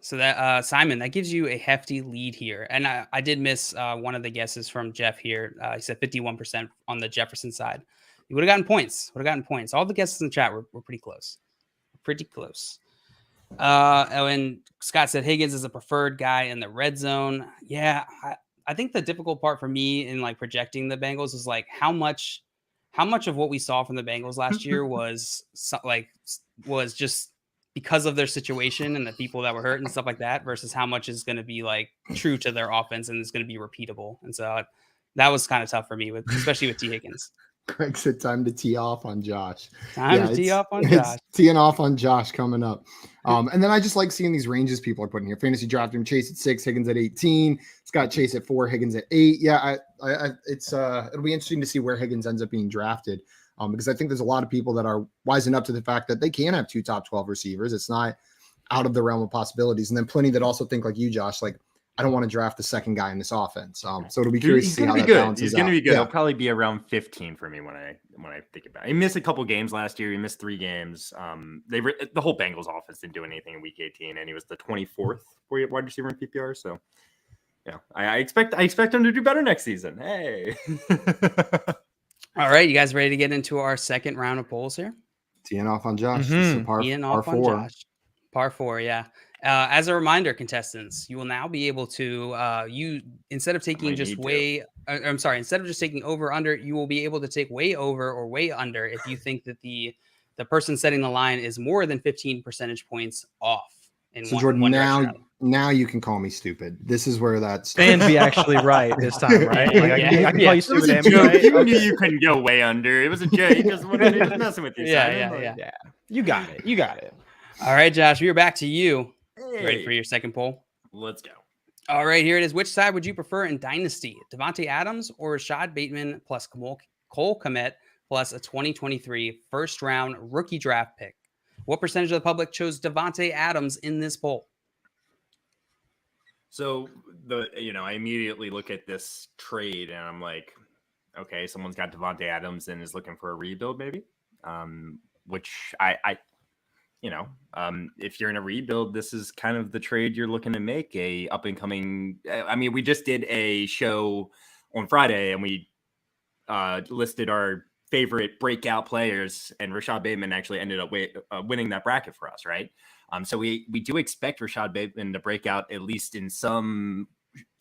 So that Simon, that gives you a hefty lead here, and I did miss one of the guesses from Jeff here. He said 51% on the Jefferson side. You would have gotten points. All the guesses in the chat were pretty close. And Scott said Higgins is a preferred guy in the red zone. Yeah, I think the difficult part for me in like projecting the Bengals is like how much of what we saw from the Bengals last year was just because of their situation and the people that were hurt and stuff like that versus how much is going to be like true to their offense and is going to be repeatable. And so that was kind of tough for me especially with T. Higgins. Craig said time to tee off on Josh. Teeing off on Josh coming up. And then I just like seeing these ranges people are putting here. Fantasy drafting Chase at 6, Higgins at 18. Scott Chase at 4, Higgins at 8. Yeah, it'll be interesting to see where Higgins ends up being drafted. Because I think there's a lot of people that are wising up to the fact that they can have 2 top 12 receivers. It's not out of the realm of possibilities. And then plenty that also think like you, Josh, like I don't want to draft the second guy in this offense. So it'll be curious to see how that balances He's going to be good. Yeah. He'll probably be around 15 for me when I think about it. He missed a couple games last year. He missed 3 games. The whole Bengals offense didn't do anything in week 18, and he was the 24th wide receiver in PPR. So yeah, I expect him to do better next season. Hey. All right, you guys ready to get into our second round of polls here? Teeing off on Josh. This is a par four. Josh. Par 4, yeah. As a reminder, contestants, you will now be able to instead of taking instead of just taking over under, you will be able to take way over or way under if you think that the person setting the line is more than 15 percentage points off. So Jordan, now you can call me stupid. This is where that's and be actually right this time, right? Like, I can call you stupid. And be right. You knew you couldn't go way under. It was a joke. He just wanted to messing with you. Yeah. You got it. All right, Josh, we are back to you. Hey. Ready for your second poll? Let's go. All right, here it is. Which side would you prefer in Dynasty? Devontae Adams or Rashad Bateman plus Cole Comet plus a 2023 first-round rookie draft pick? What percentage of the public chose Devontae Adams in this poll? So I immediately look at this trade and I'm like, okay, someone's got Devontae Adams and is looking for a rebuild, maybe. Which if you're in a rebuild, this is kind of the trade you're looking to make. A up and coming. I mean, we just did a show on Friday and we listed our favorite breakout players, and Rashad Bateman actually ended up winning that bracket for us, right? So we do expect Rashad Bateman to break out at least in some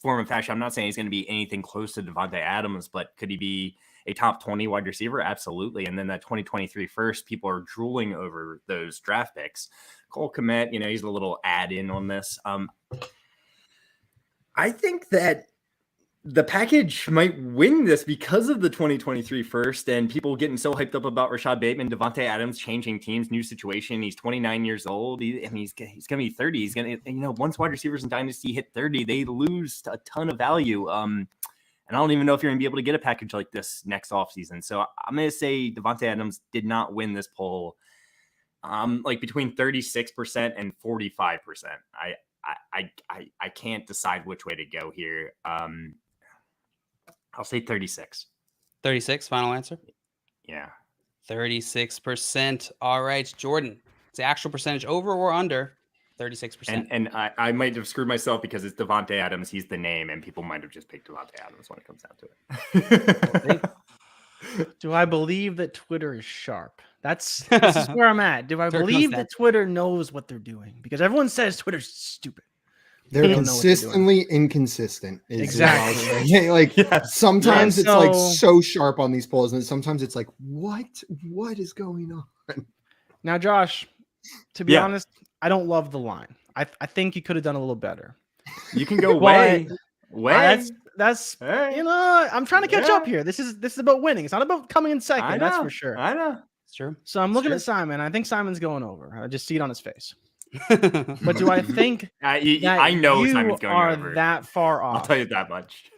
form of fashion. I'm not saying he's going to be anything close to Devontae Adams, but could he be a top 20 wide receiver? Absolutely. And then that 2023 first, people are drooling over those draft picks. Cole Komet, he's a little add-in on this. I think that the package might win this because of the 2023 first and people getting so hyped up about Rashad Bateman, Devontae Adams changing teams, new situation. He's 29 years old. He's going to be 30. He's going to, once wide receivers in Dynasty hit 30, they lose a ton of value. And I don't even know if you're going to be able to get a package like this next offseason. So I'm going to say Devontae Adams did not win this poll. Between 36% and 45%. I can't decide which way to go here. I'll say 36. 36, final answer? Yeah. 36%. All right, Jordan. It's the actual percentage over or under 36%. And I might have screwed myself because it's Devontae Adams. He's the name, and people might have just picked Devontae Adams when it comes down to it. Do I believe that Twitter is sharp? This is where I'm at. Do I believe that Twitter knows what they're doing? Because everyone says Twitter's stupid. They're consistently inconsistent. Exactly. Sometimes it's like so sharp on these polls, and sometimes it's like, what is going on? Now, Josh, to be honest, I don't love the line. I think you could have done a little better. You can go way. That's I'm trying to catch up here. This is about winning. It's not about coming in second. That's for sure. I know. It's true. So I'm looking at Simon. I think Simon's going over. I just see it on his face. But do I think I know Simon's going over that far off? I'll tell you that much.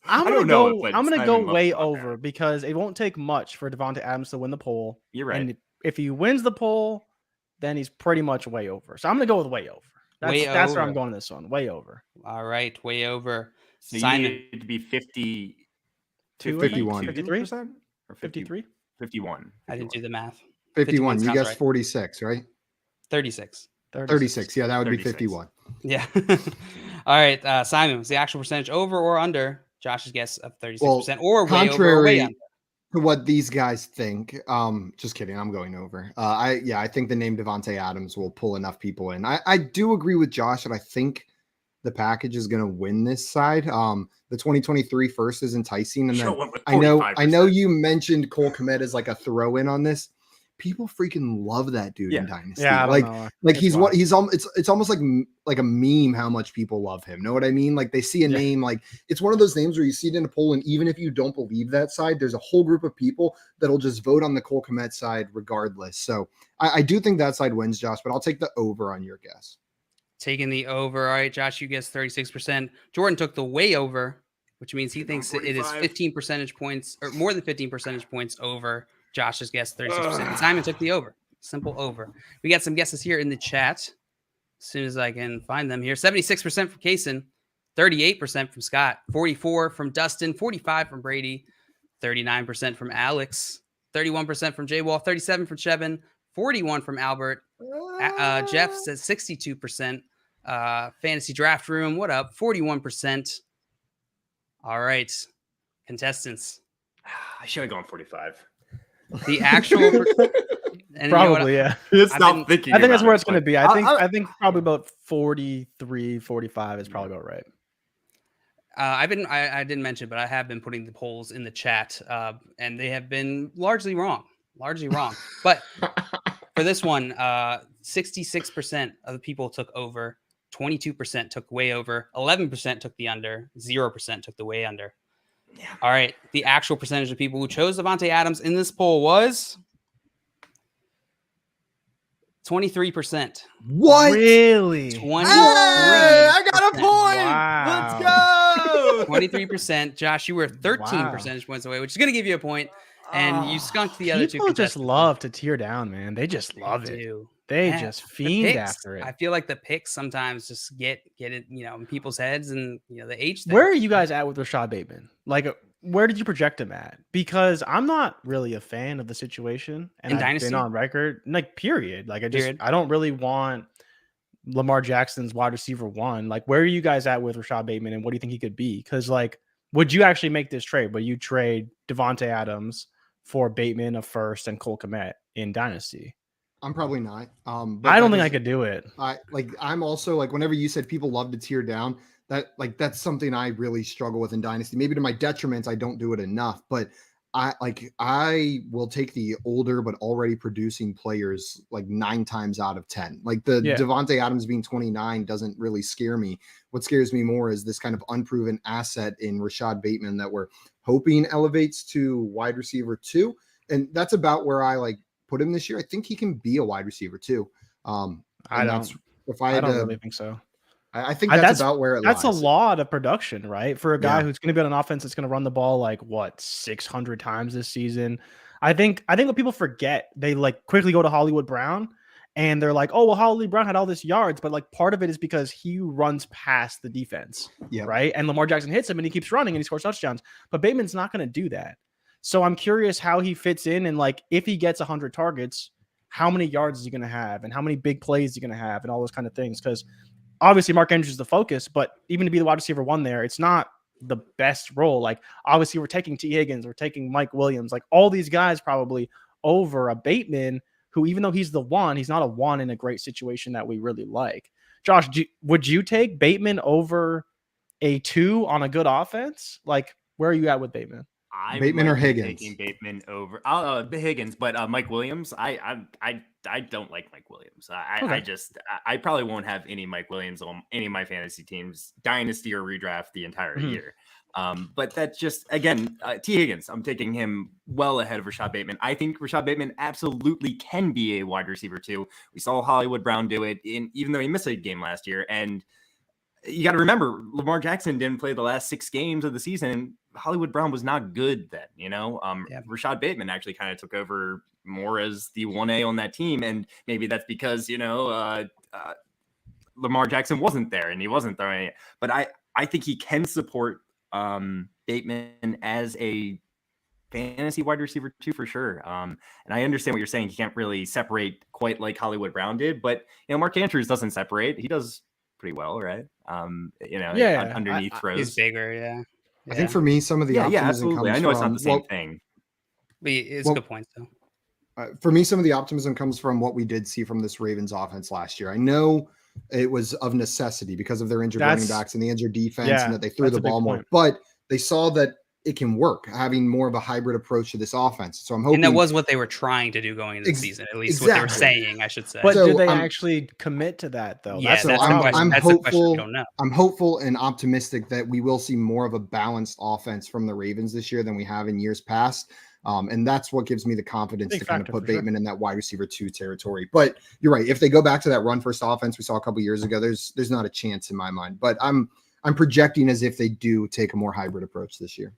I'm gonna go way over because it won't take much for Devontae Adams to win the poll. You're right. And if he wins the poll, then he's pretty much way over. So I'm gonna go with way over. That's where I'm going this one. Way over. All right, way over. So Simon, you need to be 51. 53 or 53? 51. I didn't do the math. 51. You guessed right. 46, right? 36. 36. Yeah, that would 36. be 51. Yeah. All right, Simon, was the actual percentage over or under Josh's guess of 36%, or way over or way under? To what these guys think. Just kidding. I'm going over. I think the name Devontae Adams will pull enough people in. I do agree with Josh that I think the package is going to win this side. The 2023 first is enticing, and then I know you mentioned Cole Komet as like a throw in on this. People freaking love that dude in Dynasty. Yeah, it's almost like a meme how much people love him. Know what I mean? Like they see a name, like it's one of those names where you see it in a poll, and even if you don't believe that side, there's a whole group of people that'll just vote on the Cole Komet side regardless. So I do think that side wins, Josh, but I'll take the over on your guess. Taking the over. All right, Josh, you guessed 36%. Jordan took the way over, which means he thinks it is 15 percentage points or more than 15 percentage points over Josh's guess, 36%. And Simon took the over. Simple over. We got some guesses here in the chat. As soon as I can find them here. 76% from Kaysen, 38% from Scott, 44% from Dustin, 45% from Brady, 39% from Alex, 31% from J Wall, 37% from Chevin, 41% from Albert. Jeff says 62%. Fantasy Draft Room, what up? 41%. All right, contestants. I should have gone 45. The actual And probably, yeah. Stop thinking. I think that's where it's going to be. I I think probably about 43, 45 is probably about right. I didn't mention, but I have been putting the polls in the chat, and they have been largely wrong. But for this one, 66% of the people took over, 22% took way over, 11% took the under, 0% took the way under. Yeah. All right. The actual percentage of people who chose Davante Adams in this poll was 23%. What? Really? 23. Hey, I got a point. Wow. Let's go. 23%. Josh, you were 13 percentage points away, which is going to give you a point. And you skunked the other two. People just love to tear down, man. They just love it. They just fiend after it. I feel like the picks sometimes just get it, in people's heads, and the H thing. Where are you guys at with Rashad Bateman? Like, where did you project him at? Because I'm not really a fan of the situation, and I've Dynasty? been on record, period. Like, I don't really want Lamar Jackson's wide receiver 1. Like, where are you guys at with Rashad Bateman, and what do you think he could be? Because, would you actually make this trade? Would you trade Davante Adams for Bateman, a first, and Cole Komet in Dynasty? I'm probably not. But I don't think I could do it. I'm also whenever you said people love to tear down, that's something I really struggle with in Dynasty. Maybe to my detriment, I don't do it enough, but I will take the older but already producing players 9 times out of 10. Davante Adams being 29 doesn't really scare me. What scares me more is this kind of unproven asset in Rashad Bateman that we're hoping elevates to wide receiver 2. And that's about where I put him this year. I think he can be a wide receiver 2. I don't really think so. I think that's about where it lies. That's a lot of production, right? For a guy who's going to be on an offense that's going to run the ball 600 times this season. I think what people forget, they quickly go to Hollywood Brown and they're like, oh, well, Hollywood Brown had all this yards, but part of it is because he runs past the defense, right? And Lamar Jackson hits him and he keeps running and he scores touchdowns. But Bateman's not going to do that. So I'm curious how he fits in, and if he gets 100 targets, how many yards is he going to have, and how many big plays is he going to have, and all those kind of things. Because obviously Mark Andrews is the focus, but even to be the wide receiver 1 there, it's not the best role. Obviously we're taking T. Higgins, we're taking Mike Williams, all these guys probably over a Bateman, who, even though he's the 1, he's not a 1 in a great situation that we really like. Josh, would you take Bateman over a 2 on a good offense? Where are you at with Bateman? Bateman or Higgins? Taking Bateman over Higgins, but Mike Williams. I don't like Mike Williams. I probably won't have any Mike Williams on any of my fantasy teams, dynasty or redraft, the entire year. But that's just, again, T. Higgins. I'm taking him well ahead of Rashad Bateman. I think Rashad Bateman absolutely can be a wide receiver 2. We saw Hollywood Brown do it, even though he missed a game last year. And you got to remember, Lamar Jackson didn't play the last 6 games of the season. Hollywood Brown was not good then, Rashad Bateman actually kind of took over more as the 1A on that team. And maybe that's because, Lamar Jackson wasn't there and he wasn't throwing it. But I think he can support Bateman as a fantasy wide receiver 2 for sure. And I understand what you're saying. He can't really separate quite like Hollywood Brown did, but Mark Andrews doesn't separate. He does pretty well, right? Underneath throws. He's bigger, yeah. I think for me, some of the optimism comes I know from, it's not the same thing. But it's a good point, though. For me, some of the optimism comes from what we did see from this Ravens offense last year. I know it was of necessity because of their injured running backs and the injured defense, and that they threw the ball more. But they saw that it can work, having more of a hybrid approach to this offense. So I'm hoping, and that was what they were trying to do going into the season, at least what they were saying, I should say. But did they actually commit to that, though? Yeah, that's the question. I'm that's hopeful. The question we don't know. I'm hopeful and optimistic that we will see more of a balanced offense from the Ravens this year than we have in years past. And that's what gives me the confidence to kind of put Bateman in that wide receiver 2 territory. But you're right. If they go back to that run first offense we saw a couple years ago, there's not a chance in my mind. But I'm projecting as if they do take a more hybrid approach this year.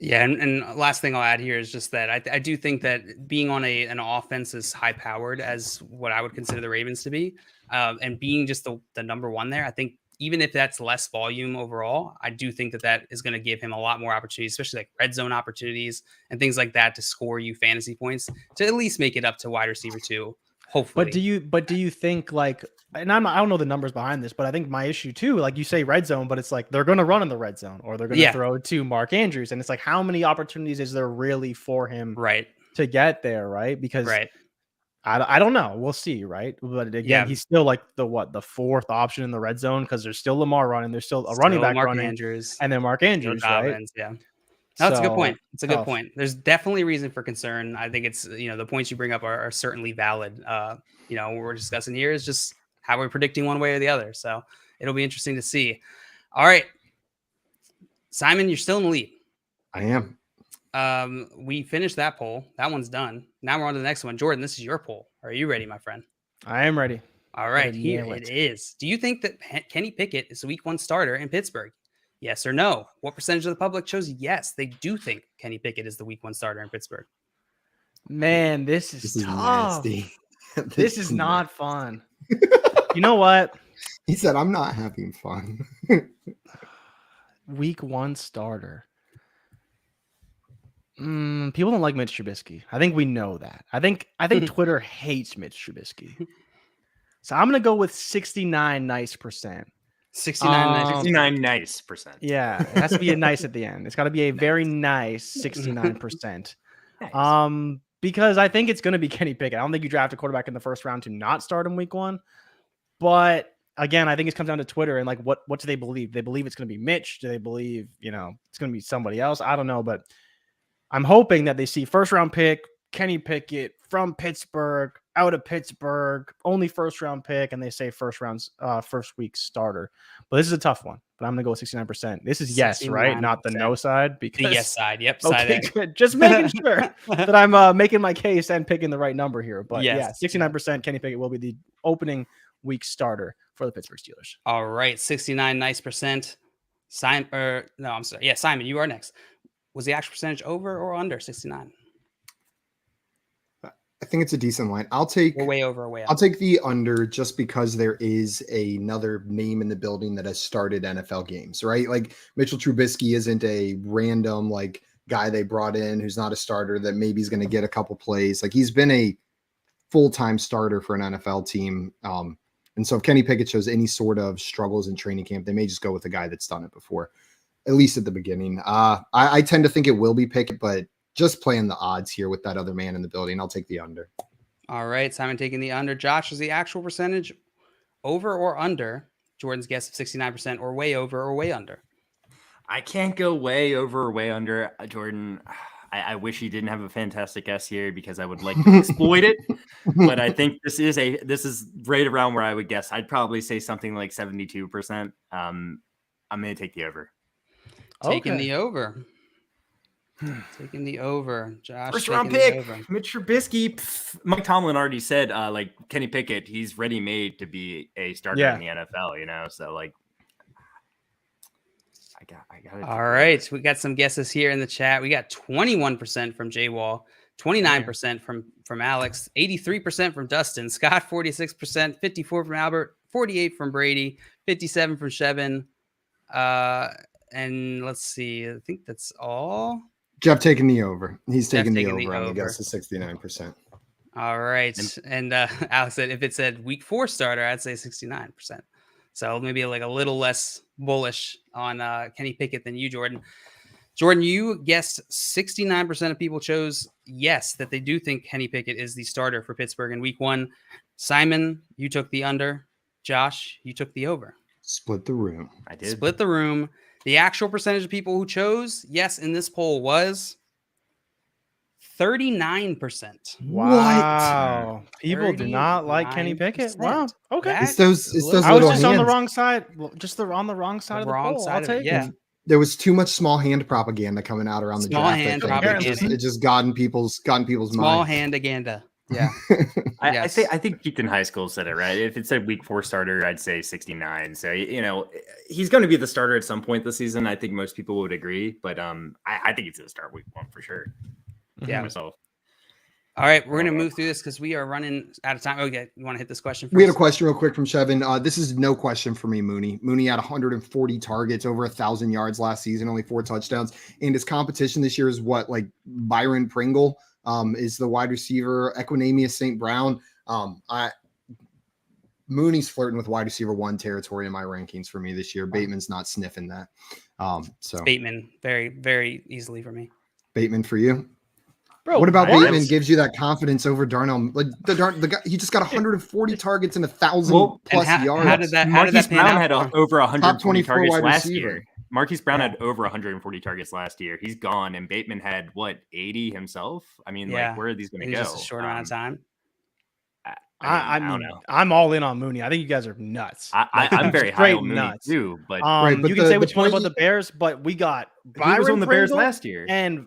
Yeah, and last thing I'll add here is just that I do think that being on an offense as high powered as what I would consider the Ravens to be, and being just the number 1 there, I think even if that's less volume overall, I do think that is going to give him a lot more opportunities, especially red zone opportunities and things like that, to score you fantasy points to at least make it up to wide receiver 2. Hopefully. But do you think and I don't know the numbers behind this, but I think my issue too, you say red zone, but it's they're going to run in the red zone or they're going to throw to Mark Andrews. And it's how many opportunities is there really for him to get there? Right. Because I don't know. We'll see, right? But again, he's still like the fourth option in the red zone because there's still Lamar running, there's still a running back Mark running, Andrews, and then Mark Andrews, right? Yeah. No, that's a good point. It's a good point. There's definitely reason for concern. I think it's, the points you bring up are certainly valid. What we're discussing here is just how we're predicting one way or the other. So it'll be interesting to see. All right. Simon, you're still in the lead. I am. We finished that poll. That one's done. Now we're on to the next one. Jordan, this is your poll. Are you ready, my friend? I am ready. All right, here it is. Do you think that Kenny Pickett is a week 1 starter in Pittsburgh? Yes or no? What percentage of the public chose yes? They do think Kenny Pickett is the week 1 starter in Pittsburgh. Man, this is tough. Nasty. This is not fun. You know what? He said, I'm not having fun. Week 1 starter. People don't like Mitch Trubisky. I think we know that. I think Twitter hates Mitch Trubisky. So I'm gonna go with 69 nice percent. 69 nice percent. Yeah, it has to be a nice at the end. It's got to be a very nice 69%. Nice. Because I think it's gonna be Kenny Pickett. I don't think you draft a quarterback in the first round to not start him week 1. But again, I think it comes down to Twitter and like what do they believe? They believe it's gonna be Mitch. Do they believe it's gonna be somebody else? I don't know, but I'm hoping that they see first round pick, Kenny Pickett from Pittsburgh, out of Pittsburgh, only first round pick, and they say first week starter. But this is a tough one. But I'm gonna go with 69%. This is yes, right? Not the no side. Because the yes side. Yep. Okay, good. Just making sure that I'm making my case and picking the right number here. But yeah, 69% Kenny Pickett will be the opening week starter for the Pittsburgh Steelers. All right, 69 nice percent. Simon, you are next. Was the actual percentage over or under 69? I think it's a decent line. I'll take way over, way I'll take the under just because there is another name in the building that has started NFL games, right? Like Mitchell Trubisky isn't a random guy they brought in who's not a starter that maybe is going to get a couple plays. Like he's been a full-time starter for an NFL team. And so if Kenny Pickett shows any sort of struggles in training camp, they may just go with a guy that's done it before, at least at the beginning. I tend to think it will be Pickett, but just playing the odds here with that other man in the building, I'll take the under. All right, Simon taking the under. Josh, is the actual percentage over or under Jordan's guess of 69%, or way over or way under? I can't go way over or way under. Jordan, I wish he didn't have a fantastic guess here because I would like to exploit it. But I think this is right around where I would guess. I'd probably say something like 72%. I'm going to take the over. Taking the over. Taking the over. Josh, first round pick, Mitch Trubisky. Mike Tomlin already said, Kenny Pickett, he's ready made to be a starter in the NFL. So I got. All right, we got some guesses here in the chat. We got 21% from Jay Wall, 29% from Alex, 83% from Dustin, Scott 46%, 54 from Albert, 48 from Brady, 57 from Shevin. And let's see, I think that's all. Jeff taking the over. He's taking the over. I guess the 69%. All right. And Alex said if it said week 4 starter, I'd say 69%. So maybe a little less bullish on Kenny Pickett than you, Jordan. Jordan, you guessed 69% of people chose yes, that they do think Kenny Pickett is the starter for Pittsburgh in week 1. Simon, you took the under. Josh, you took the over. Split the room. I did. Split the room. The actual percentage of people who chose yes in this poll was 39%. Wow. People do not like Kenny Pickett. Wow. Okay. It's those I was just on the wrong side. On the wrong side of the poll. I'll take it. There was too much small hand propaganda coming out around the draft. It just got in people's minds. Small hand-aganda. Yeah. I think Keaton High School said it right. If it said week 4 starter, I'd say 69. So, he's going to be the starter at some point this season. I think most people would agree, but I think he's going to start week 1 for sure. Yeah. Myself. All right. We're going to move through this because we are running out of time. Okay. You want to hit this question first? We had a question real quick from Shevin. This is no question for me, Mooney. Mooney had 140 targets, over 1,000 yards last season, only 4 touchdowns. And his competition this year is Byron Pringle. Is the wide receiver Equinemius St. Brown. Mooney's flirting with wide receiver 1 territory in my rankings for me this year. Bateman's not sniffing that. So Bateman very, very easily for me. Bateman for you? Bro, what about Bateman gives you that confidence over Darnold? Like the guy, he just got 140 targets and 1,000 plus yards. How did that Marquise pan Brown out had for over 120 targets last receiver. year. Marquise Brown had over 140 targets last year. He's gone, and Bateman had 80 himself. I mean, like, where are these going to go? Just a short amount of time. I don't know. I'm all in on Mooney. I think you guys are nuts. I'm very high on Mooney too, but but you can say what you want about the Bears, but we got Byron he was on the Bears Pringle last year, and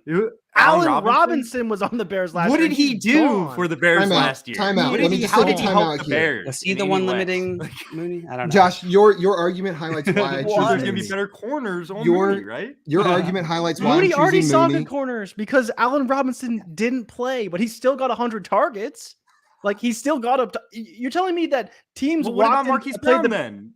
Allen Robinson was on the Bears last year. What did he do for the Bears last year? Time out. How did he help the Bears? Was he the one limiting Mooney? I don't know. Josh, your argument highlights why I choose there's going to be better corners on Mooney, right? Your argument highlights why Mooney already saw Mooney. good corners because Allen Robinson didn't play, but he still got 100 targets. Like, he still got up to, you're telling me that teams what about Marquise Brown then?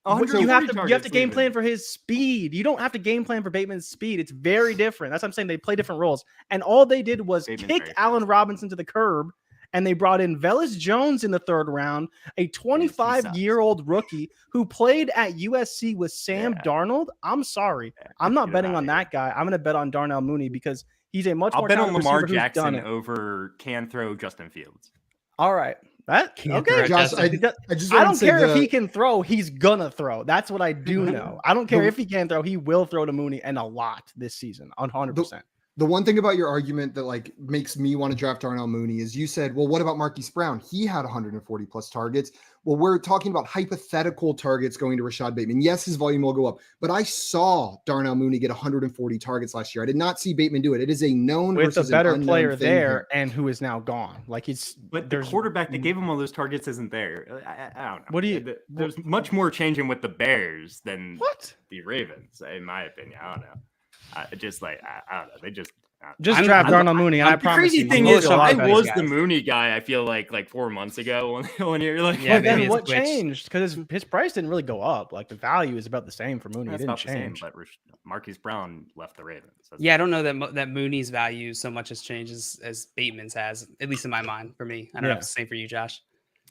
You have to game plan for his speed. You don't have to game plan for Bateman's speed. It's very different. That's what I'm saying. They play different roles. And all they did was kick Allen Robinson to the curb, and they brought in Velus Jones in the 3rd round, a 25-year-old rookie who played at USC with Sam Darnold. I'm sorry. I'm not betting on that guy. I'm going to bet on Darnell Mooney because he's a much more talented receiver. I'll bet on Lamar Jackson over can throw Justin Fields. All right. Okay, Josh, I don't care if he can throw, he's gonna throw. That's what I do know. I don't care if he can throw, he will throw to Mooney and a lot this season, 100%. The one thing about your argument that like makes me want to draft Darnell Mooney is you said, well, what about Marquise Brown? He had 140 plus targets. Well, we're talking about hypothetical targets going to Rashad Bateman. Yes, his volume will go up, but I saw Darnell Mooney get 140 targets last year. I did not see Bateman do it. It is a known with a better player there and who is now gone. Like but the quarterback that gave him all those targets isn't there. I don't know. There's much more changing with the Bears than the Ravens, in my opinion. I don't know. I don't know. They just draft Darnell Mooney. And I promise the crazy thing is, I was the Mooney guy. I feel like 4 months ago when you're like, but then what changed? Because his price didn't really go up. Like the value is about the same for Mooney. It didn't change. But Marquise Brown left the Ravens. I don't know that Mooney's value so much has changed as Bateman's has, at least in my mind. For me, I don't know if it's the same for you, Josh.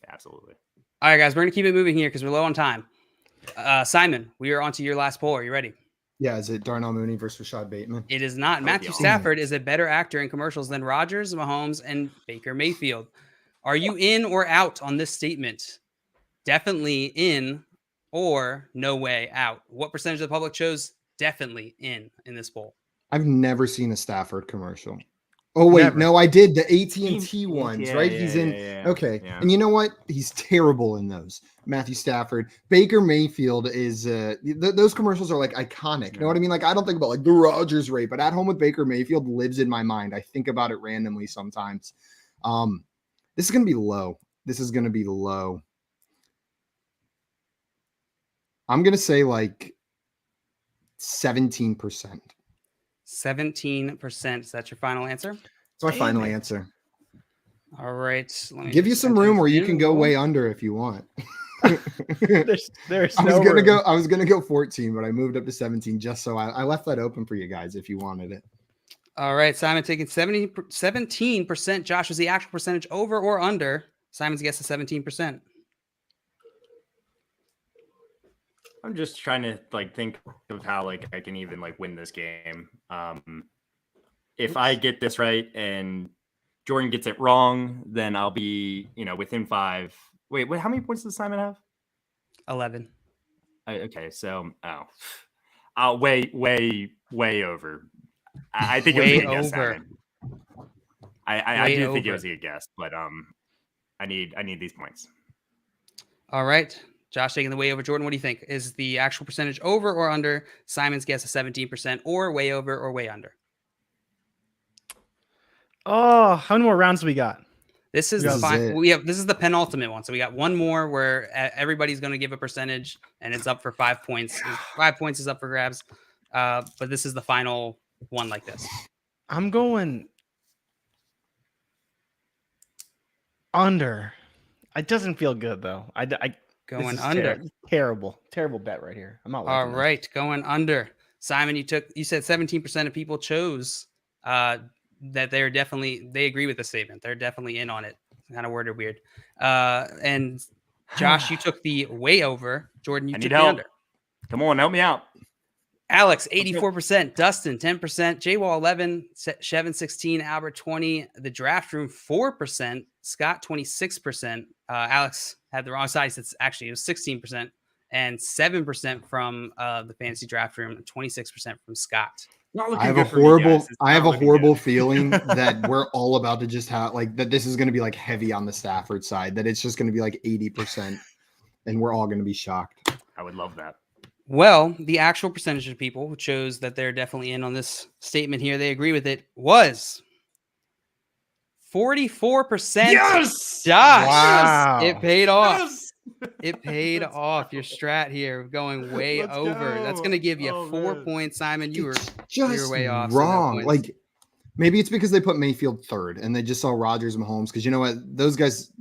Yeah, absolutely. All right, guys, we're gonna keep it moving here because we're low on time. Simon, we are on to your last poll. Are you ready? Yeah, is it Darnell Mooney versus Rashad Bateman? It is not. Matthew Stafford is a better actor in commercials than Rodgers, Mahomes, and Baker Mayfield. Are you in or out on this statement? Definitely in or no way out. What percentage of the public chose definitely in this poll? I've never seen a Stafford commercial. Oh, wait, no, I did. The AT&T ones, right? He's in. Okay. Yeah. And you know what? He's terrible in those. Matthew Stafford. Baker Mayfield is, those commercials are like iconic. You know what I mean? Like, I don't think about like the Rodgers rate, but At Home with Baker Mayfield lives in my mind. I think about it randomly sometimes. This is going to be low. I'm going to say like 17%. 17%. Is that your final answer? It's my final answer. All right. Let me give you some room where you can go way under if you want. there's I was gonna go 14, but I moved up to 17 just so I left that open for you guys if you wanted it. All right, Simon taking 17%. Josh, was the actual percentage over or under? Simon's guess is 17%. I'm just trying to think of how I can even win this game. If I get this right and Jordan gets it wrong, then I'll be within 5. Wait, how many points does Simon have? 11. Okay, so I'll way over. I think it was a guess, Simon. I do think it was a guess, but I need these points. All right. Josh taking the way over. Jordan, what do you think? Is the actual percentage over or under? Simon's guess is 17%, or way over or way under? Oh, how many more rounds do we got? This is this is the penultimate one. So we got one more where everybody's going to give a percentage, and it's up for 5 points. 5 points is up for grabs. But this is the final one like this. I'm going under. It doesn't feel good though. Going under. Terrible bet right here. I'm not. All right, going under. Simon, you said 17% of people chose that they agree with the statement. They're definitely in on it. Kind of worded weird. And Josh, you took the way over. Jordan, you took the under. Come on, help me out. Alex, 84%, Dustin, 10%, J-Wall, 11, Shevin, 16, Albert, 20, the draft room, 4%, Scott, 26%. Alex had the wrong side. It was 16%, and 7% from the fantasy draft room, and 26% from Scott. I have a horrible feeling that we're all about to just have that this is going to be heavy on the Stafford side, that it's just going to be 80%, and we're all going to be shocked. I would love that. Well, the actual percentage of people who chose that they're definitely in on this statement here, they agree with it, was 44%. Yes! Josh! Wow. It paid off. Yes! It paid off. Your strat here going way over. That's going to give you 4 points, Simon. You were way off. Wrong. So maybe it's because they put Mayfield third and they just saw Rodgers and Mahomes, because you know what? Those guys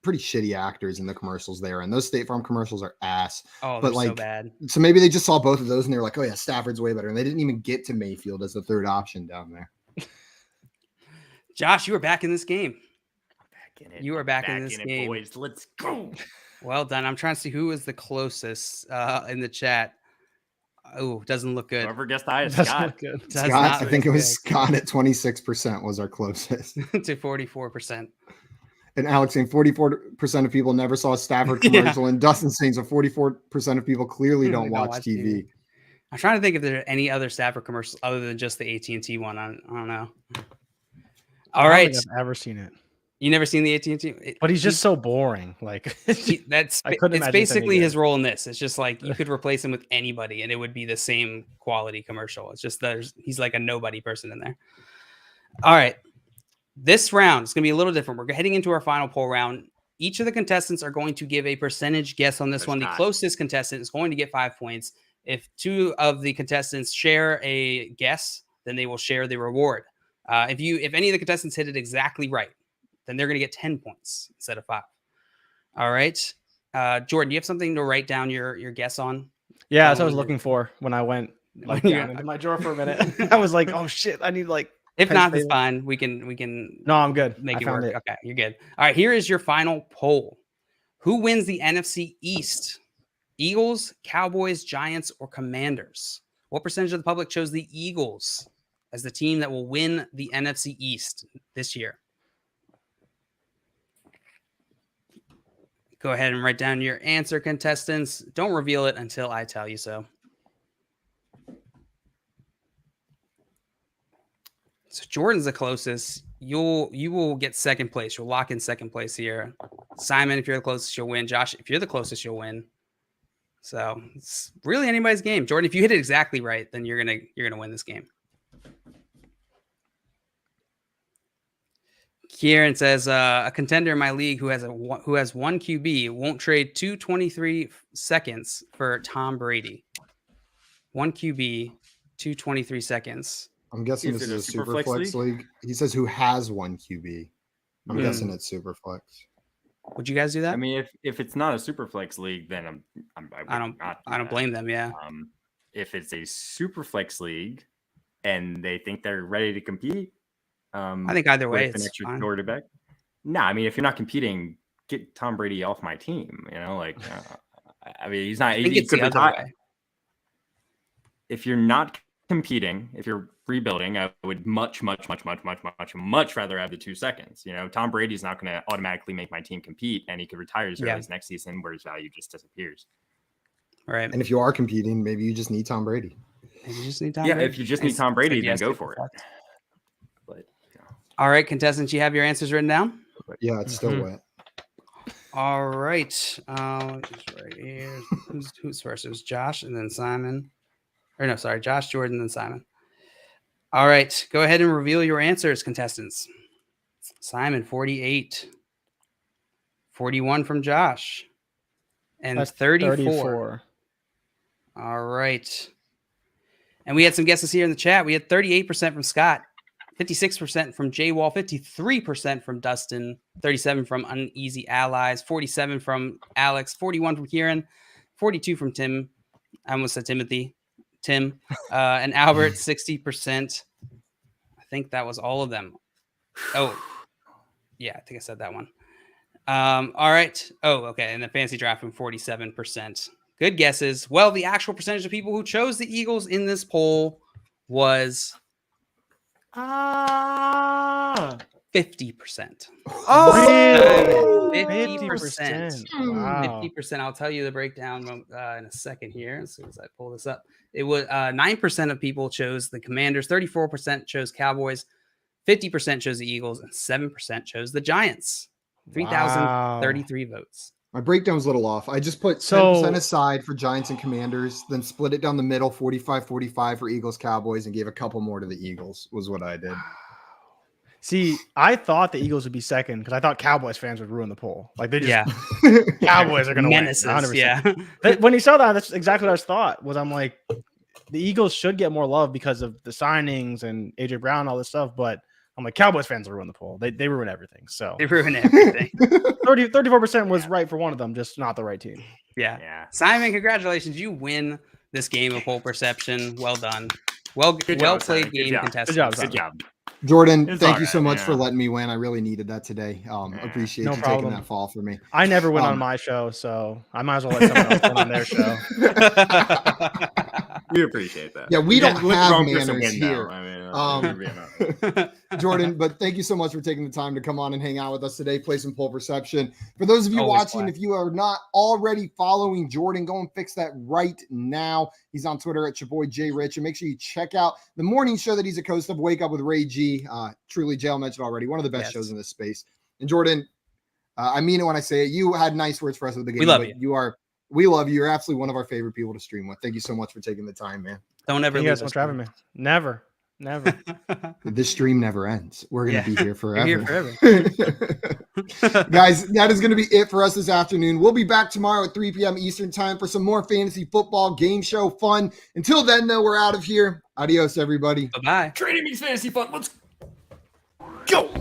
pretty shitty actors in the commercials there, and those State Farm commercials are ass. Oh, but so bad. So maybe they just saw both of those and they were like, oh yeah, Stafford's way better, and they didn't even get to Mayfield as the third option down there. Josh, you were back in this game. Back in it. You are back in this game, boys. Let's go. Well done. I'm trying to see who is the closest in the chat. Oh, doesn't look good. Whoever guessed the highest, Scott. Scott, I think it was Scott at 26% was our closest to 44%. And Alex saying 44% of people never saw a Stafford commercial, and Dustin saying so 44% of people clearly don't watch TV. I'm trying to think if there are any other Stafford commercials other than just the AT&T one. I don't know. All right, I've ever seen it. You never seen the AT&T? But he's just so boring. It's basically his role in this. It's just you could replace him with anybody and it would be the same quality commercial. It's just he's like a nobody person in there. All right. This round is going to be a little different. We're heading into our final poll round. Each of the contestants are going to give a percentage guess on this one. The closest contestant is going to get 5 points. If two of the contestants share a guess, then they will share the reward. If any of the contestants hit it exactly right, then they're going to get 10 points instead of 5. All right. Jordan, do you have something to write down your guess on? Yeah, that's what I was looking for when I went down into my drawer for a minute. I was like, oh shit, I need If not, it's fine. We can. No, I'm good. Make it work. Okay, you're good. All right, here is your final poll. Who wins the NFC East? Eagles, Cowboys, Giants, or Commanders? What percentage of the public chose the Eagles as the team that will win the NFC East this year? Go ahead and write down your answer, contestants. Don't reveal it until I tell you so. So Jordan's the closest. You will get second place. You'll lock in second place here. Simon, if you're the closest, you'll win. Josh, if you're the closest, you'll win. So it's really anybody's game. Jordan, if you hit it exactly right, then you're gonna win this game. Kieran says a contender in my league who has one QB won't trade 223 seconds for Tom Brady. One QB, 223 seconds. I'm guessing this is a super flex league. He says who has one QB. I'm guessing it's super flex. Would you guys do that? I mean, if it's not a super flex league, then I don't blame them. Yeah. If it's a super flex league and they think they're ready to compete, I think either way, it's an extra quarterback. No, I mean, if you're not competing, get Tom Brady off my team. I mean, he's not. I think it's the other way. If you're not competing, if you're rebuilding, I would much rather have the 2 seconds. Tom Brady's not going to automatically make my team compete, and he could retire as early as next season, where his value just disappears. Right. And if you are competing, maybe you just need Tom Brady. If you just need Tom Brady, then go for it. But all right, contestants, you have your answers written down? Yeah, it's still wet. All right. Just right here. Who's first? It was Josh and then Simon. Or no, sorry, Josh, Jordan, then Simon. All right. Go ahead and reveal your answers, contestants. Simon, 48. 41 from Josh. And that's 34. All right. And we had some guesses here in the chat. We had 38% from Scott, 56% from J-Wall, 53% from Dustin, 37% from Uneasy Allies, 47% from Alex, 41% from Kieran, 42% from Tim. I almost said Timothy. Tim and Albert, 60%. I think that was all of them. Oh, yeah, I think I said that one. All right. Oh, okay. And the fantasy draft from 47% Good guesses. Well, the actual percentage of people who chose the Eagles in this poll was 50%. Oh, 50%. Wow. 50%. I'll tell you the breakdown in a second here as soon as I pull this up. It was 9% of people chose the Commanders, 34% chose Cowboys, 50% chose the Eagles, and 7% chose the Giants. 3,033 votes. My breakdown was a little off. I just put 10% aside for Giants and Commanders, then split it down the middle, 45-45 for Eagles, Cowboys, and gave a couple more to the Eagles was what I did. See, I thought the Eagles would be second because I thought Cowboys fans would ruin the poll. Like they just Cowboys are going to win. 100%. Yeah. When he saw that, that's exactly what I thought. I'm like, the Eagles should get more love because of the signings and AJ Brown and all this stuff, but I'm like, Cowboys fans will ruin the poll. They ruin everything. So they ruin everything. 34% was right for one of them, just not the right team. Yeah. Simon, congratulations. You win this game of poll perception. Well done. Well played game, contestant. Good job. Jordan, thank you so much for letting me win. I really needed that today. Appreciate you taking that fall for me. I never win on my show, so I might as well let someone else win on their show. We appreciate that. Yeah, we don't have manners here. I Jordan, but thank you so much for taking the time to come on and hang out with us today, play some poll perception. For those of you watching, if you are not already following Jordan, go and fix that right now. He's on Twitter at your boy Jay Rich, and make sure you check out the morning show that he's a host of, Wake Up with Ray G. Truly, Jail mentioned already, one of the best shows in this space. And Jordan, I mean it when I say it. You had nice words for us at the beginning. We love you. You're absolutely one of our favorite people to stream with. Thank you so much for taking the time, man. Don't ever leave us. Having me. Never. This stream never ends. We're going to be here forever. Here forever. Guys, that is going to be it for us this afternoon. We'll be back tomorrow at 3 p.m. Eastern time for some more fantasy football game show fun. Until then, though, we're out of here. Adios, everybody. Bye-bye. Trading means fantasy fun. Let's go.